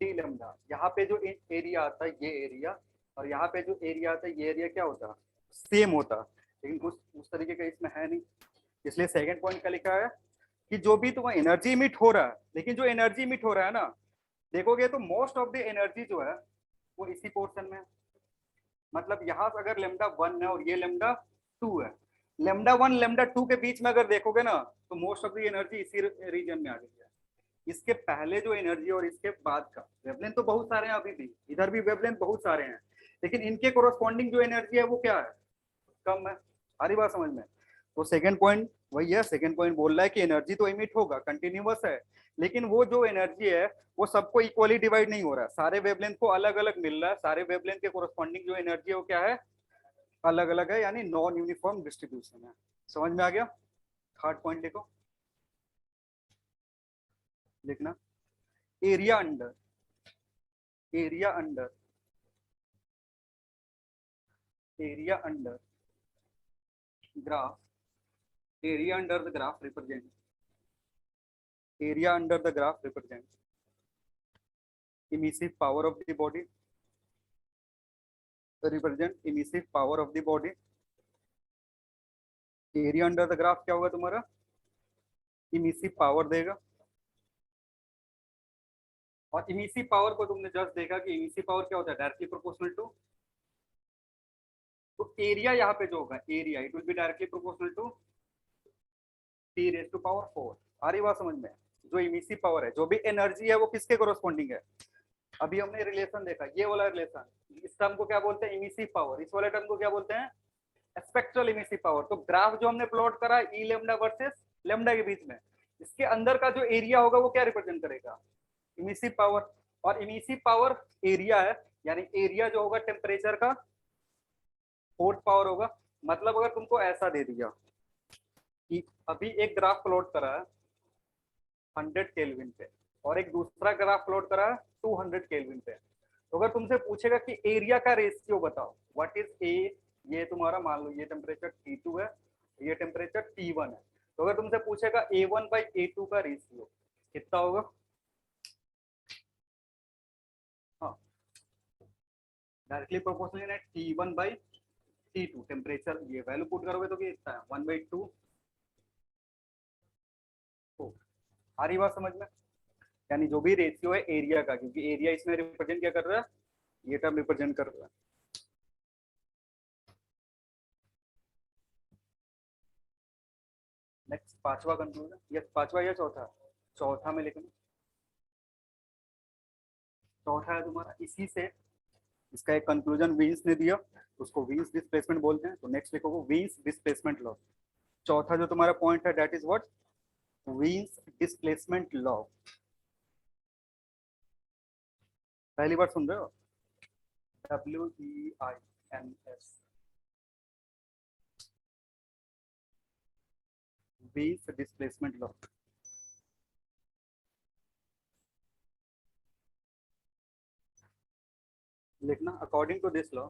डी लेमडा, यहाँ पे जो एरिया आता है ये एरिया, और यहाँ पे जो एरिया आता है ये एरिया क्या होता, सेम होता, लेकिन उस तरीके का इसमें है नहीं। इसलिए सेकंड पॉइंट का लिखा है कि जो भी तुम्हारा एनर्जी इमिट हो रहा है, लेकिन जो एनर्जी इमिट हो रहा है ना देखोगे तो मोस्ट ऑफ द एनर्जी जो है वो इसी पोर्शन में है। मतलब यहाँ से अगर लेमडा 1 है और ये लेमडा 2 है, लेमडा 1 लेमडा 2 के बीच में अगर देखोगे ना तो मोस्ट ऑफ द एनर्जी इसी रीजन में आ गई है। इसके पहले जो एनर्जी और इसके बाद का वेवलेंथ तो बहुत सारे हैं, अभी भी इधर भी वेवलेंथ बहुत सारे हैं, लेकिन इनके कोरस्पॉन्डिंग जो एनर्जी है वो क्या है, कम है। सारी बात समझ में। तो सेकंड पॉइंट वही है, सेकंड पॉइंट बोल रहा है कि एनर्जी तो इमिट होगा, कंटिन्यूअस है, लेकिन वो जो एनर्जी है वो सबको इक्वली डिवाइड नहीं हो रहा है, सारे वेवलेंथ को अलग अलग मिल रहा है, सारे वेवलेंथ के कोरस्पॉन्डिंग जो एनर्जी है वो क्या है, अलग अलग है, यानी नॉन यूनिफॉर्म डिस्ट्रीब्यूशन है। समझ में आ गया? थर्ड पॉइंट देखो, लिखना area under, area under, area under graph, area under the graph represent, area under the graph represent emissive power of the body, represent emissive power of the body। area under the graph क्या होगा तुम्हारा, emissive power देगा, और emissive power को तुमने just देखा कि emissive power क्या होता है, डायरेक्टली प्रोपोर्शनल टू, तो एरिया यहाँ पे जो होगा area it will be directly proportional to T raise to power 4। आ रही बात समझ में? जो इमिसिव पावर है, जो भी एनर्जी है वो किसके कोरस्पॉन्डिंग है, अभी हमने रिलेशन देखा, ये वाला रिलेशन, इस टर्म को क्या बोलते हैं, इमिसिव पावर, इस वाले टर्म को क्या बोलते हैं, स्पेक्ट्रल इमिसिव पावर। तो ग्राफ जो हमने प्लॉट करा ई लेमडा वर्सेस लेमडा के बीच में, इसके अंदर का जो एरिया होगा वो क्या रिप्रेजेंट करेगा, इमिसिव पावर। और इमिसिव पावर एरिया है, यानी एरिया जो होगा टेम्परेचर का फोर्थ पावर होगा। मतलब अगर तुमको ऐसा दे दिया कि अभी एक ग्राफ प्लॉट करा है 100 केल्विन पे और एक दूसरा ग्राफ प्लॉट करा है 200 केल्विन पे, तो अगर तुमसे पूछेगा कि एरिया का रेशियो बताओ, व्हाट इज ए, ये तुम्हारा मान लो ये टेम्परेचर T2 है, ये टेम्परेचर T1 है, तो अगर तुमसे पूछेगा A1/A2 का रेशियो कितना होगा, हाँ डायरेक्टली प्रोपोर्शनल है T1/T2, टेम्परेचर ये वैल्यू पुट करोगे तो कितना है 1/2। आ रही बात समझ में? यानी जो भी रेशियो है एरिया का, क्योंकि एरिया इसमें रिप्रेजेंट क्या कर रहा है, ये टर्म रिप्रेजेंट कर रहा है। नेक्स्ट पांचवा कंक्लूजन, ये पांचवा या चौथा, चौथा में लिखना, चौथा है तुम्हारा इसी से, इसका एक कंक्लूजन वीन्स ने दिया, उसको वीन्स डिस्प्लेसमेंट बोलते हैं, तो नेक्स्ट लिखोगे वीन्स डिस्प्लेसमेंट लॉ। चौथा जो तुम्हारा पॉइंट है that is what, Wien's displacement law. पहली बार सुन रहे हो, WEINS, वीन्स डिस्प्लेसमेंट लॉ। लिखना according to this law,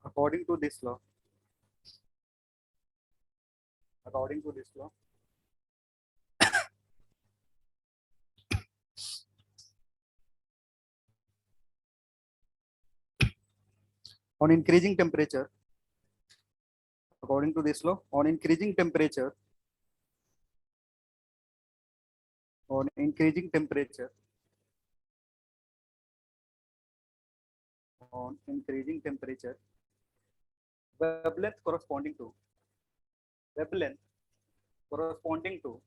according to this law, according to this law, on increasing temperature, according to this law, on increasing temperature, on increasing temperature, on increasing temperature, wavelength corresponding to, wavelength corresponding to,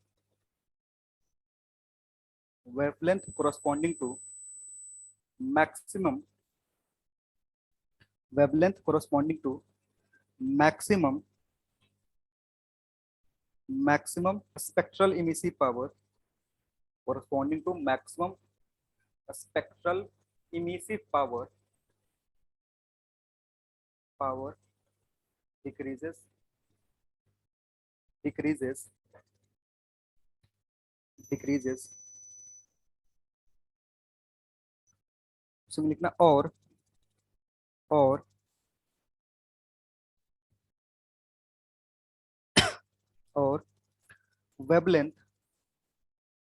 wavelength corresponding to maximum, wavelength corresponding to maximum, maximum spectral emissive power, corresponding to maximum spectral emissive power, power decreases, decreases, decreases, उसमें लिखना और wavelength,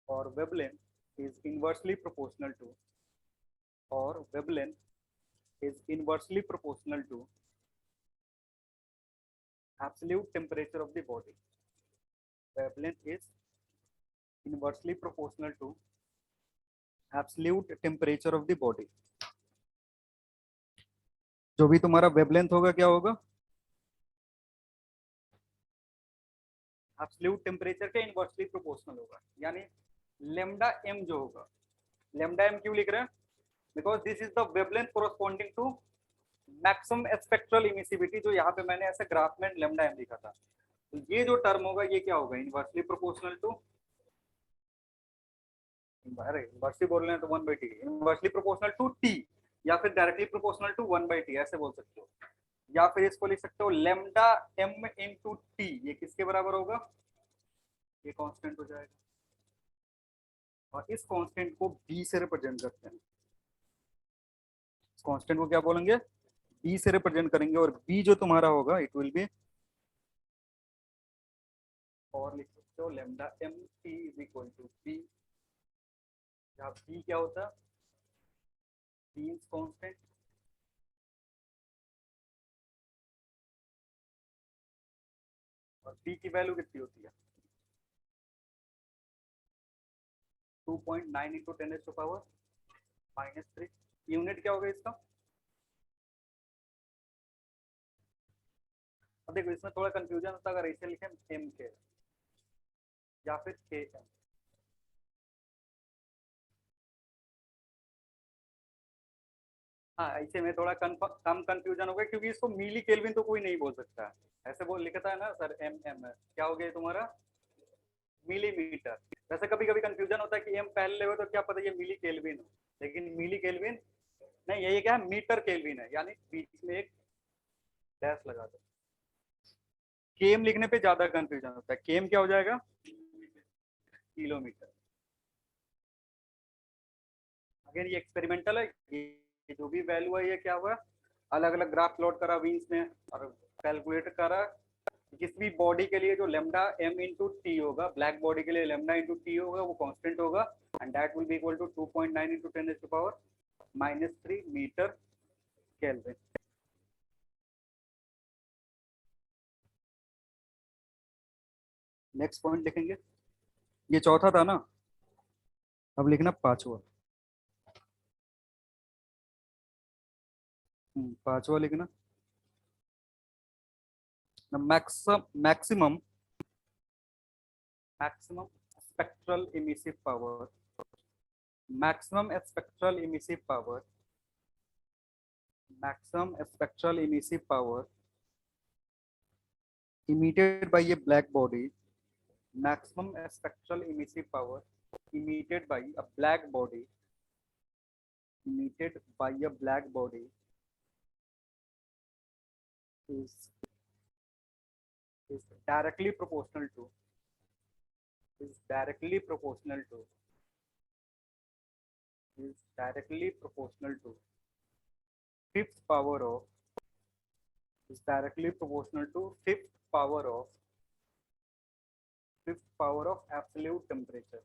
or wavelength is inversely proportional to, or wavelength is inversely proportional to absolute temperature of the body, wavelength is inversely proportional to absolute temperature of the body। जो भी तुम्हारा wavelength होगा क्या होगा, absolute temperature के inversely proportional होगा, यानी lambda M जो होगा, लेमडा एम क्यों लिख रहे हैं, because this is the wavelength corresponding to maximum spectral emissivity, जो यहाँ पे मैंने ऐसे ग्राफ में लेमडा एम लिखा था, तो ये जो टर्म होगा ये क्या होगा, इनवर्सली प्रोपोर्शनल टू अरे इनवर्सली बोल रहे हैं तो 1/t, inversely proportional to t, या फिर डायरेक्टली प्रोपोर्शनल टू 1/t ऐसे बोल सकते हो, या फिर इसको लिख सकते हो लेमडा m इंटू टी, ये किसके बराबर होगा, ये कांस्टेंट हो जाएगा, और इस कांस्टेंट को b से रिप्रेजेंट करते हैं, इस कांस्टेंट को क्या बोलेंगे, b से रिप्रेजेंट करेंगे, और b जो तुम्हारा होगा इट विल बी, और लिख सकते हो lambda m t is equal to b, जहाँ b क्या होता है, b इज कांस्टेंट, और b की वैल्यू कितनी होती है 2.9 इंटू 10⁻⁻3, यूनिट क्या होगा इसका, अब देखो इसमें थोड़ा कंफ्यूजन होता है अगर ऐसे लिखें एम के या फिर के एम, हाँ ऐसे में थोड़ा कम कंफ्यूजन हो गया, क्योंकि इसको मिली केल्विन तो कोई नहीं बोल सकता है, ऐसे बोल लिखता है ना सर एम एम है, क्या हो गया तुम्हारा मिलीमीटर, वैसे कभी कभी कंफ्यूजन होता है कि एम पहले ले तो क्या पता ये मिली केल्विन हो, लेकिन मिली केल्विन नहीं, ये क्या है मीटर केल्विन है, यानी बीच में एक डैश लगा दो, केम लिखने पे ज्यादा कंफ्यूजन होता है, केम क्या हो जाएगा किलोमीटर, अगर ये एक्सपेरिमेंटल है, ये जो भी वैल्यू है ये क्या हुआ, अलग अलग ग्राफ प्लॉट करा वीन्स में और कैलकुलेट करा, किसी भी बॉडी के लिए जो लेमडा m इंटू टी होगा, ब्लैक बॉडी के लिए लेमडा इंटू टी होगा वो कांस्टेंट होगा, and that will be equal to 2.9 into 10⁻⁻3 metre kelvin. Next point लिखेंगे, ये चौथा था ना, अब लिखना पांचवा, पांचवा लिखना, maximum spectral emissive power, maximum spectral emissive power, maximum spectral emissive power emitted by a black body, maximum spectral emissive power emitted by a black body, emitted by a black body is directly proportional to, is directly proportional to, is directly proportional to fifth power of, is directly proportional to fifth power of absolute temperature,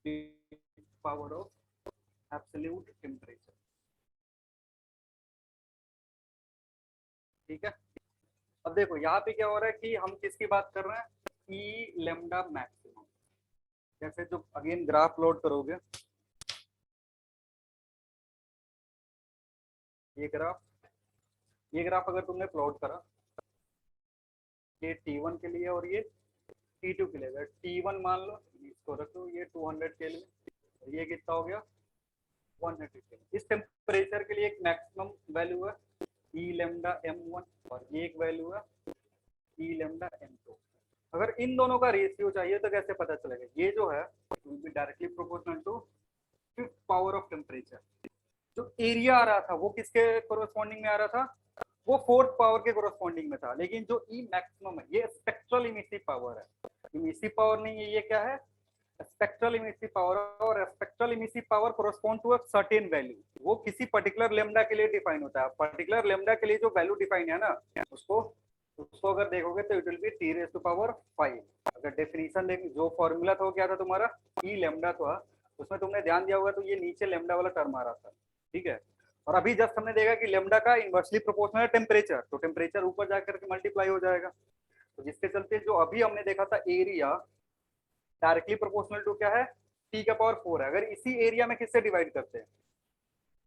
fifth power of absolute temperature, ठीक है। अब देखो यहाँ पे क्या हो रहा है कि हम किसकी बात कर रहे हैं, ई लेमडा मैक्सिमम, जैसे जो अगेन ग्राफ प्लॉट करोगे, ये ग्राफ अगर तुमने प्लॉट करा, ये T1 के लिए और ये T2 के लिए, अगर T1 मान लो इसको रखो ये 200 के लिए, ये कितना हो गया 100 के लिए, इस टेम्परेचर के लिए एक मैक्सिमम वैल्यू है ई लेमडा m1 और ये एक वैल्यू है ई लेमडा m2, अगर इन दोनों का रेशियो चाहिए तो कैसे पता चलेगा, ये जो है will be directly proportional to fifth power of temperature, जो एरिया आ रहा था वो किसके कोरोस्पॉन्डिंग में आ रहा था, वो फोर्थ पावर के कोरोस्पॉन्डिंग में था, लेकिन जो ई मैक्सिमम है ये स्पेक्ट्रल इमिसिव पावर है, इमिसिव पावर नहीं है, ये क्या है स्पेक्ट्रल इमिसिव पावर, और spectral emissive power correspond to a certain value, वो किसी पर्टिकुलर लेमडा के लिए डिफाइन होता है, पर्टिकुलर लेमडा के लिए जो वैल्यू डिफाइन है ना, उसको अगर देखोगे तो इट विल बी T⁵ अगर डेफिनेशन देख, जो फॉर्मूला था वो क्या था तुम्हारा ई लेमडा था, उसमें तुमने ध्यान दिया होगा तो ये नीचे लेमडा वाला टर्म आ रहा था, ठीक है, और अभी जस्ट हमने देखा कि लेमडा का इनवर्सली प्रोपोर्शनल है टेम्परेचर, तो टेम्परेचर ऊपर जाकर के मल्टीप्लाई हो जाएगा, तो जिसके चलते जो अभी हमने देखा था एरिया डायरेक्टली प्रोपोर्शनल टू क्या है T⁴ है, अगर इसी एरिया में किससे डिवाइड करते हैं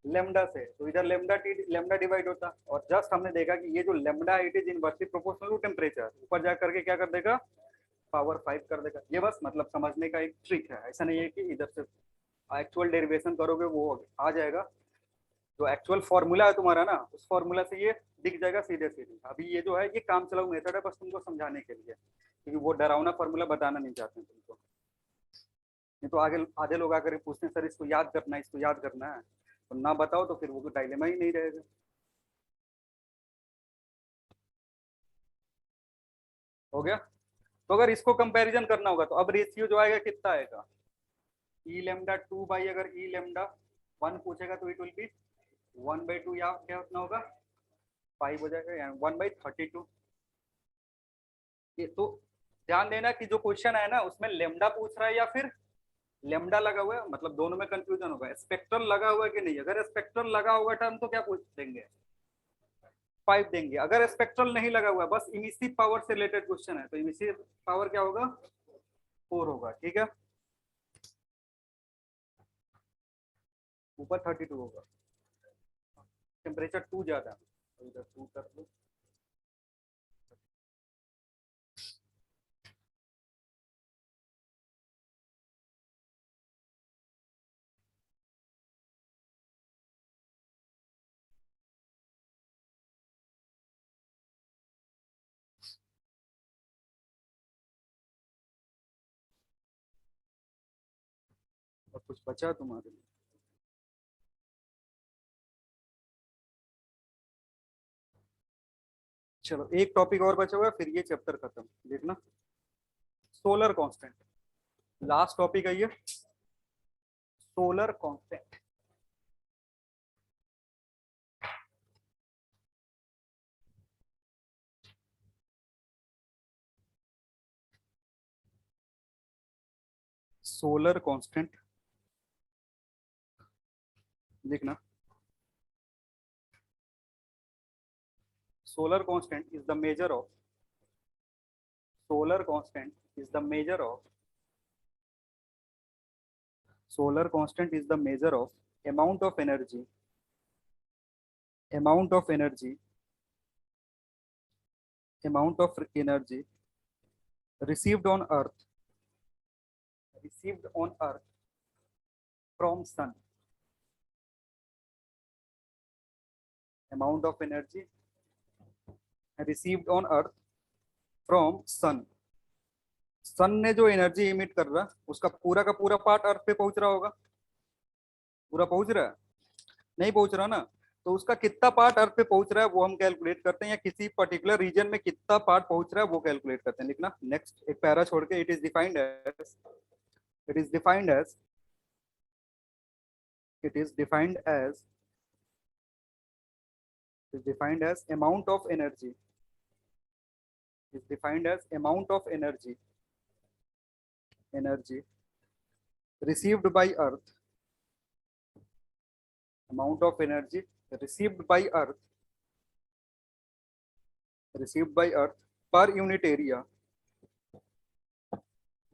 लेमडा से, तो इधर लेमडा डिवाइड होता, और जस्ट हमने देखा कि ये जो lambda it is inversely proportional to temperature, ऊपर जा करके क्या कर देगा पावर 5 कर देगा, ये बस मतलब समझने का एक ट्रिक है, ऐसा नहीं है कि इधर से एक्चुअल डेरिवेशन करोगे वो आ जाएगा, जो एक्चुअल फॉर्मूला है तुम्हारा ना उस फॉर्मूला से ये दिख जाएगा सीधे सीधे, अभी ये जो है ये काम चलाऊ मेथड है बस तुमको समझाने के लिए, क्योंकि वो डरावना फॉर्मूला बताना नहीं चाहते तुमको। नहीं तो आगे आधे लोग आकर पूछते हैं सर इसको याद करना है, इसको याद करना है, तो ना बताओ तो फिर वो डायलेमा ही नहीं रहेगा। हो गया। तो अगर इसको कंपैरिजन करना होगा तो अब रेशियो जो आएगा कितना आएगा, ई लेमडा 2 बाई, अगर ई लेमडा 1 पूछेगा तो इट विल बी 1/2, या क्या उतना होगा 5 हो जाएगा, या 1/32। ये तो ध्यान देना कि जो क्वेश्चन है ना उसमें लेमडा पूछ रहा है या फिर लेमडा लगा हुआ है, मतलब दोनों में कंफ्यूजन होगा। स्पेक्ट्रल लगा हुआ है कि नहीं, अगर स्पेक्ट्रल लगा होगा टर्म तो क्या पूछ देंगे 5 देंगे। अगर स्पेक्ट्रल नहीं लगा हुआ बस इमिसिव पावर से रिलेटेड क्वेश्चन है तो इमिसिव पावर क्या होगा 4 होगा। ठीक है, ऊपर 32 होगा, टेम्परेचर 2 ज्यादा, तो इधर 2 कर लो। और कुछ बचा तुम्हारे लिए? चलो एक टॉपिक और बचा हुआ है फिर ये चैप्टर खत्म, देखना। सोलर कांस्टेंट, लास्ट टॉपिक है ये, सोलर कांस्टेंट। सोलर कांस्टेंट देखना, solar constant is the measure of, solar constant is the measure of, solar constant is the measure of amount of energy, amount of energy, amount of energy received on earth, received on earth from sun, amount of energy received on earth from sun। सन ने जो energy emit कर रहा उसका पूरा का पूरा part अर्थ पे पहुंच रहा होगा, पूरा पहुंच रहा है, नहीं पहुंच रहा ना, तो उसका कितना पार्ट अर्थ पे पहुंच रहा है वो हम कैलकुलेट करते हैं, या किसी पर्टिकुलर रीजन में कितना पार्ट पहुंच रहा है वो कैलकुलेट करते हैं। लिखना नेक्स्ट एक पैरा छोड़ के, it is defined as, it is defined as, it is defined as, is defined as amount of energy, is defined as amount of energy, energy received by earth, amount of energy received by earth, received by earth per unit area,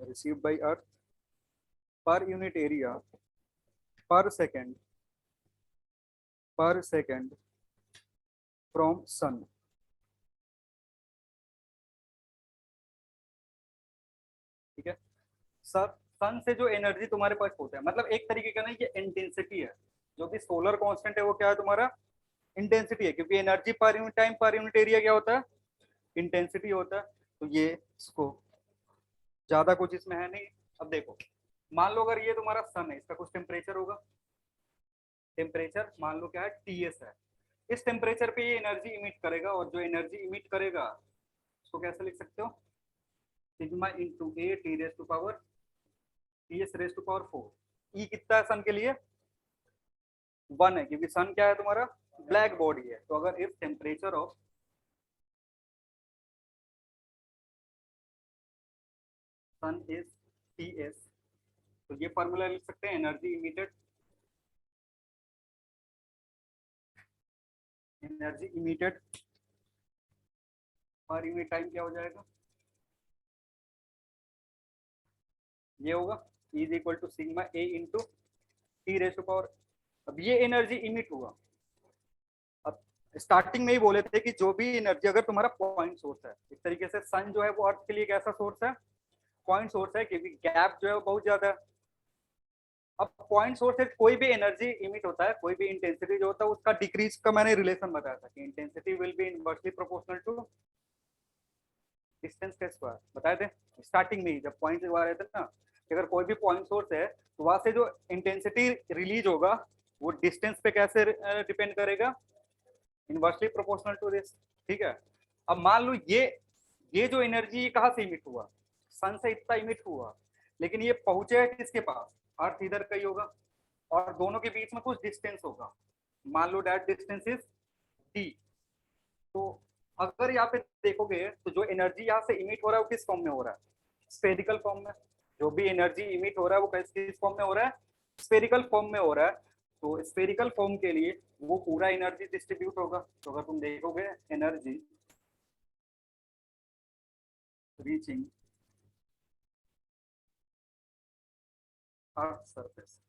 received by earth per unit area per second, per second from sun। ठीक है sir, सन से जो energy तुम्हारे पास होता है, मतलब एक तरीके का नहीं, ये इंटेंसिटी है। जो भी सोलर कांस्टेंट है वो क्या है तुम्हारा इंटेंसिटी है, क्योंकि एनर्जी पर यूनिट टाइम पर यूनिट एरिया क्या होता है इंटेंसिटी होता है। तो ये इसको ज्यादा कुछ इसमें है नहीं। अब देखो मान लो अगर ये तुम्हारा सन है, इसका कुछ टेम्परेचर होगा, टेम्परेचर मान लो क्या है टीएस है, इस टेम्परेचर पे ये एनर्जी इमिट करेगा, और जो एनर्जी इमिट करेगा उसको कैसे लिख सकते हो sigma into A T raise to power T S raise to power 4। E कितना है सन के लिए 1 है, क्योंकि सन क्या है तुम्हारा ब्लैक बॉडी है। तो अगर if temperature of sun is T S, तो ये फॉर्मूला लिख सकते हैं energy emitted, energy emitted per unit time क्या हो जाएगा, ये होगा E is equal to sigma A into T raise to power. अब ये एनर्जी इमिट हुआ, अब स्टार्टिंग में ही बोले थे कि जो भी एनर्जी अगर तुम्हारा पॉइंट सोर्स है, एक तरीके से सन जो है वो अर्थ के लिए कैसा सोर्स है पॉइंट सोर्स है, क्योंकि गैप जो है वो बहुत ज्यादा है। अब पॉइंट सोर्स से कोई भी एनर्जी इमिट होता है, कोई भी इंटेंसिटी जो होता है उसका डिक्रीज का मैंने रिलेशन बताया था कि intensity will be inversely proportional to distance के स्क्वायर, बताए थे स्टार्टिंग में ही जब पॉइंट लगा रहे थे ना। कि अगर कोई भी पॉइंट सोर्स है तो वहां से जो इंटेंसिटी रिलीज होगा वो डिस्टेंस पे कैसे डिपेंड करेगा, इनवर्सली प्रोपोर्शनल टू दिस। ठीक है, अब मान लो ये जो एनर्जी कहाँ से इमिट हुआ, सन से इतना इमिट हुआ, लेकिन ये पहुंचे किसके पास, अर्थ इधर का ही होगा, और दोनों के बीच में कुछ डिस्टेंस होगा, मान लो दैट डिस्टेंस इज डी। तो अगर यहाँ पे देखोगे तो जो एनर्जी यहाँ से इमिट हो रहा है वो किस फॉर्म में हो रहा है, स्फेरिकल फॉर्म में। जो भी एनर्जी इमिट हो रहा है वो किस फॉर्म में हो रहा है, स्फेरिकल फॉर्म में हो रहा है। तो स्फेरिकल फॉर्म के लिए वो पूरा एनर्जी डिस्ट्रीब्यूट होगा। तो अगर तुम देखोगे एनर्जी रीचिंग अर्थ सरफेस,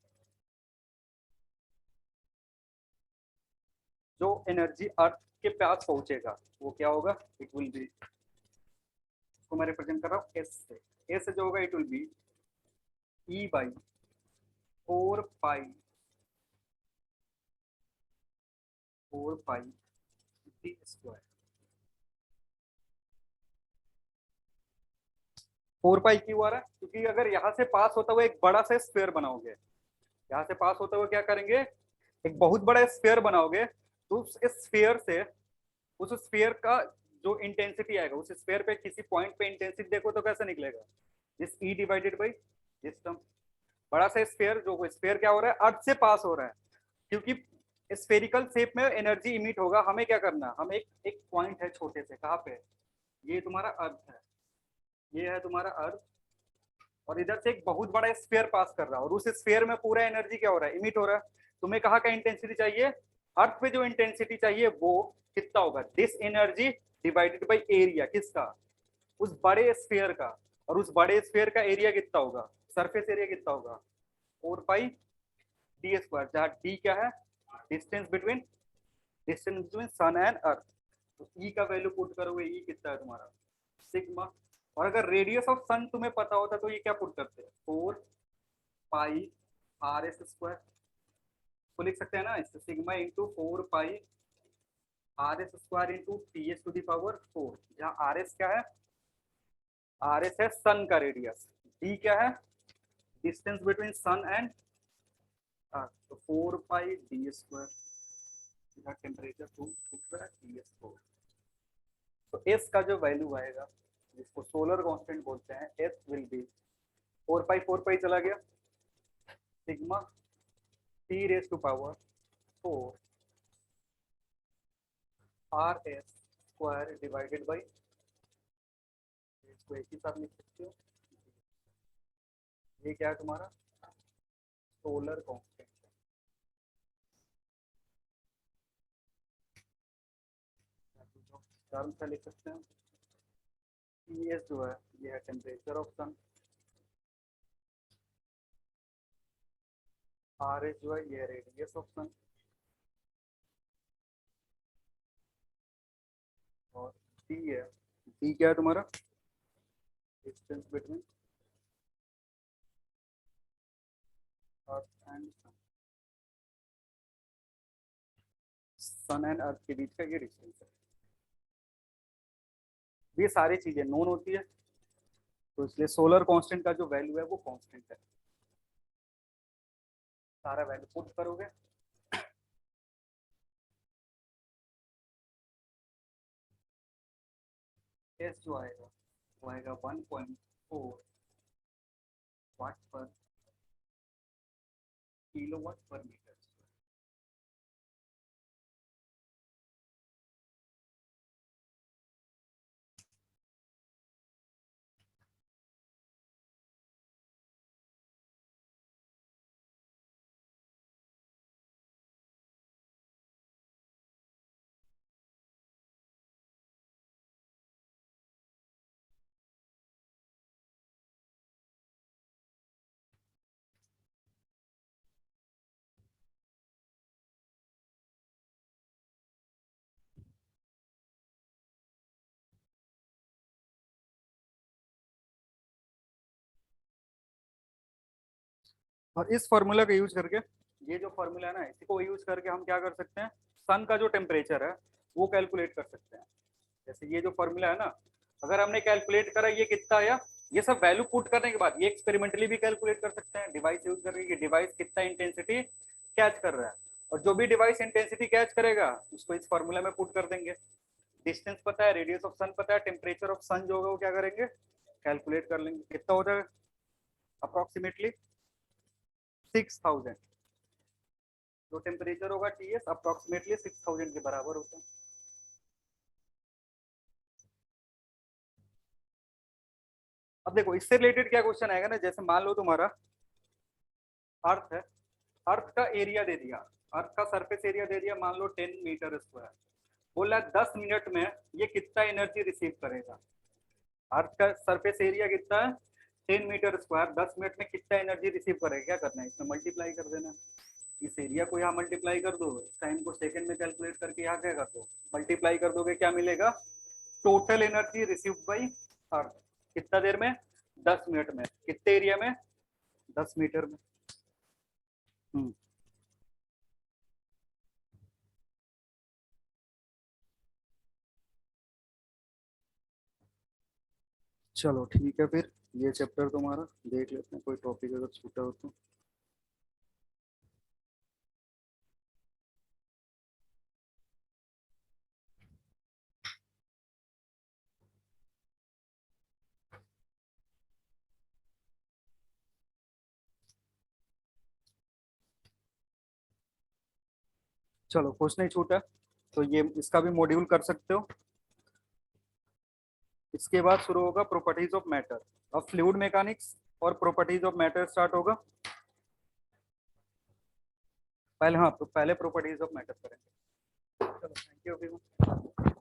जो एनर्जी अर्थ के पास पहुंचेगा वो क्या होगा, इट विल बी, इसको मैं रिप्रेजेंट कर रहा हूँ एस से, एस जो होगा it will be E by 4 pi D square. 4 pi क्यों आ रहा है, क्योंकि अगर यहाँ से पास होता हुआ एक बड़ा सा स्क्वायर बनाओगे, यहाँ से पास होता हुआ क्या करेंगे, एक बहुत बड़ा स्फीयर बनाओगे, तो उस स्फीयर से, उस स्फीयर का जो इंटेंसिटी आएगा, उस स्फीयर पे किसी पॉइंट पे इंटेंसिटी देखो तो कैसे निकलेगा, this E divided by this term. बड़ा सा स्फीयर, जो स्फीयर क्या हो रहा है, अर्थ से पास हो रहा है, क्योंकि स्फेरिकल शेप में एनर्जी इमिट होगा। हमें क्या करना, हम एक एक पॉइंट है छोटे से, कहाँ पे, ये तुम्हारा अर्थ है, ये है तुम्हारा अर्थ, और इधर से एक बहुत बड़ा स्फीयर पास कर रहा है, और उस स्फीयर में पूरा एनर्जी क्या हो रहा है, इमिट हो रहा है। तुम्हें कहाँ का इंटेंसिटी चाहिए, अर्थ पे जो इंटेंसिटी चाहिए वो कितना होगा, this energy divided by area, किसका, उस बड़े स्फीयर का, और उस बड़े स्फीयर का एरिया कितना होगा, सरफेस एरिया कितना होगा, 4 पाई डी स्क्वायर, जहाँ डी क्या है, distance between sun and earth. तो ई का वैल्यू पुट करोगे, ई कितना है तुम्हारा सिग्मा, और अगर रेडियस ऑफ सन तुम्हें पता होता तो ये क्या पुट करते हैं, 4 पाई RS स्क्वायर, को लिख सकते हैं ना, इससे sigma into 4 pi RS square into TS to the power 4, जहाँ RS क्या है, RS है सन का रेडियस, D क्या है, distance between sun and earth, तो 4 पाई D स्क्वायर, टेम्परेचर TS4। तो S का जो वैल्यू आएगा, जिसको सोलर कांस्टेंट बोलते हैं, S विल बी 4 पाई चला गया, sigma T raise to power 4 RS square divided by, इसको एक ही साथ लिख सकते हो, ये क्या है तुम्हारा सोलर कांस्टेंट। टर्म से लिख सकते हैं, TS जो है ये है टेम्परेचर ऑफ सन, RS जो है ये रेडियस ऑफ सन, और D है, D क्या है तुम्हारा, distance between earth and sun and earth के बीच का ये डिस्टेंस है। ये सारी चीजें नोन होती है, तो इसलिए सोलर कांस्टेंट का जो वैल्यू है वो कांस्टेंट है। सारा वैल्यू पुट करोगे, एस जो आएगा वो आएगा 1.4 वाट पर किलोवाट पर मीटर। और इस फॉर्मूला का यूज करके, ये जो फॉर्मूला है ना, इसी को यूज करके हम क्या कर सकते हैं, सन का जो टेम्परेचर है वो कैलकुलेट कर सकते हैं। जैसे ये जो फॉर्मूला है ना, अगर हमने कैलकुलेट करा ये कितना आया ये सब वैल्यू पुट करने के बाद ये एक्सपेरिमेंटली भी कैलकुलेट कर सकते हैं डिवाइस यूज करके कि डिवाइस कितना इंटेंसिटी कैच कर रहा है, और जो भी डिवाइस इंटेंसिटी कैच करेगा उसको इस फॉर्मूला में पुट कर देंगे। डिस्टेंस पता है, रेडियस ऑफ सन पता है, टेम्परेचर ऑफ सन जो होगा वो क्या करेंगे, कैलकुलेट कर लेंगे। कितना हो जाएगा, अप्रोक्सीमेटली 6000। जो टेम्परेचर होगा टीएस अप्रोक्सीमेटली 6000 के बराबर होता है। अब देखो इससे रिलेटेड क्या क्वेश्चन आएगा ना, जैसे मान लो तुम्हारा अर्थ है, अर्थ का एरिया दे दिया, अर्थ का सरफेस एरिया दे दिया, मान लो 10 मीटर स्क्वायर, बोला 10 मिनट में ये कितना एनर्जी रिसीव करेगा। अर्थ का सरफेस एरिया कितना है, 10 मीटर स्क्वायर, 10 मिनट में कितना एनर्जी रिसीव करेगा, क्या करना है, इसमें मल्टीप्लाई कर देना। इस एरिया को यहाँ मल्टीप्लाई कर दो, इस टाइम को सेकंड में कैलकुलेट करके यहाँ क्या कर दो, मल्टीप्लाई कर दोगे, क्या मिलेगा, टोटल एनर्जी रिसीव बाई अर्थ कितना देर में, 10 मिनट में, कितने एरिया में, 10 मीटर में। चलो ठीक है, फिर ये चैप्टर तुम्हारा देख लेते हैं, कोई टॉपिक अगर छूटा हो तो। चलो कुछ नहीं छूटा, तो ये इसका भी मॉड्यूल कर सकते हो। इसके बाद शुरू होगा प्रॉपर्टीज ऑफ मैटर। अब फ्लूइड मैकेनिक्स और प्रॉपर्टीज ऑफ मैटर स्टार्ट होगा। पहले हाँ, पहले प्रॉपर्टीज ऑफ मैटर करेंगे। चलो थैंक यू एवरीवन।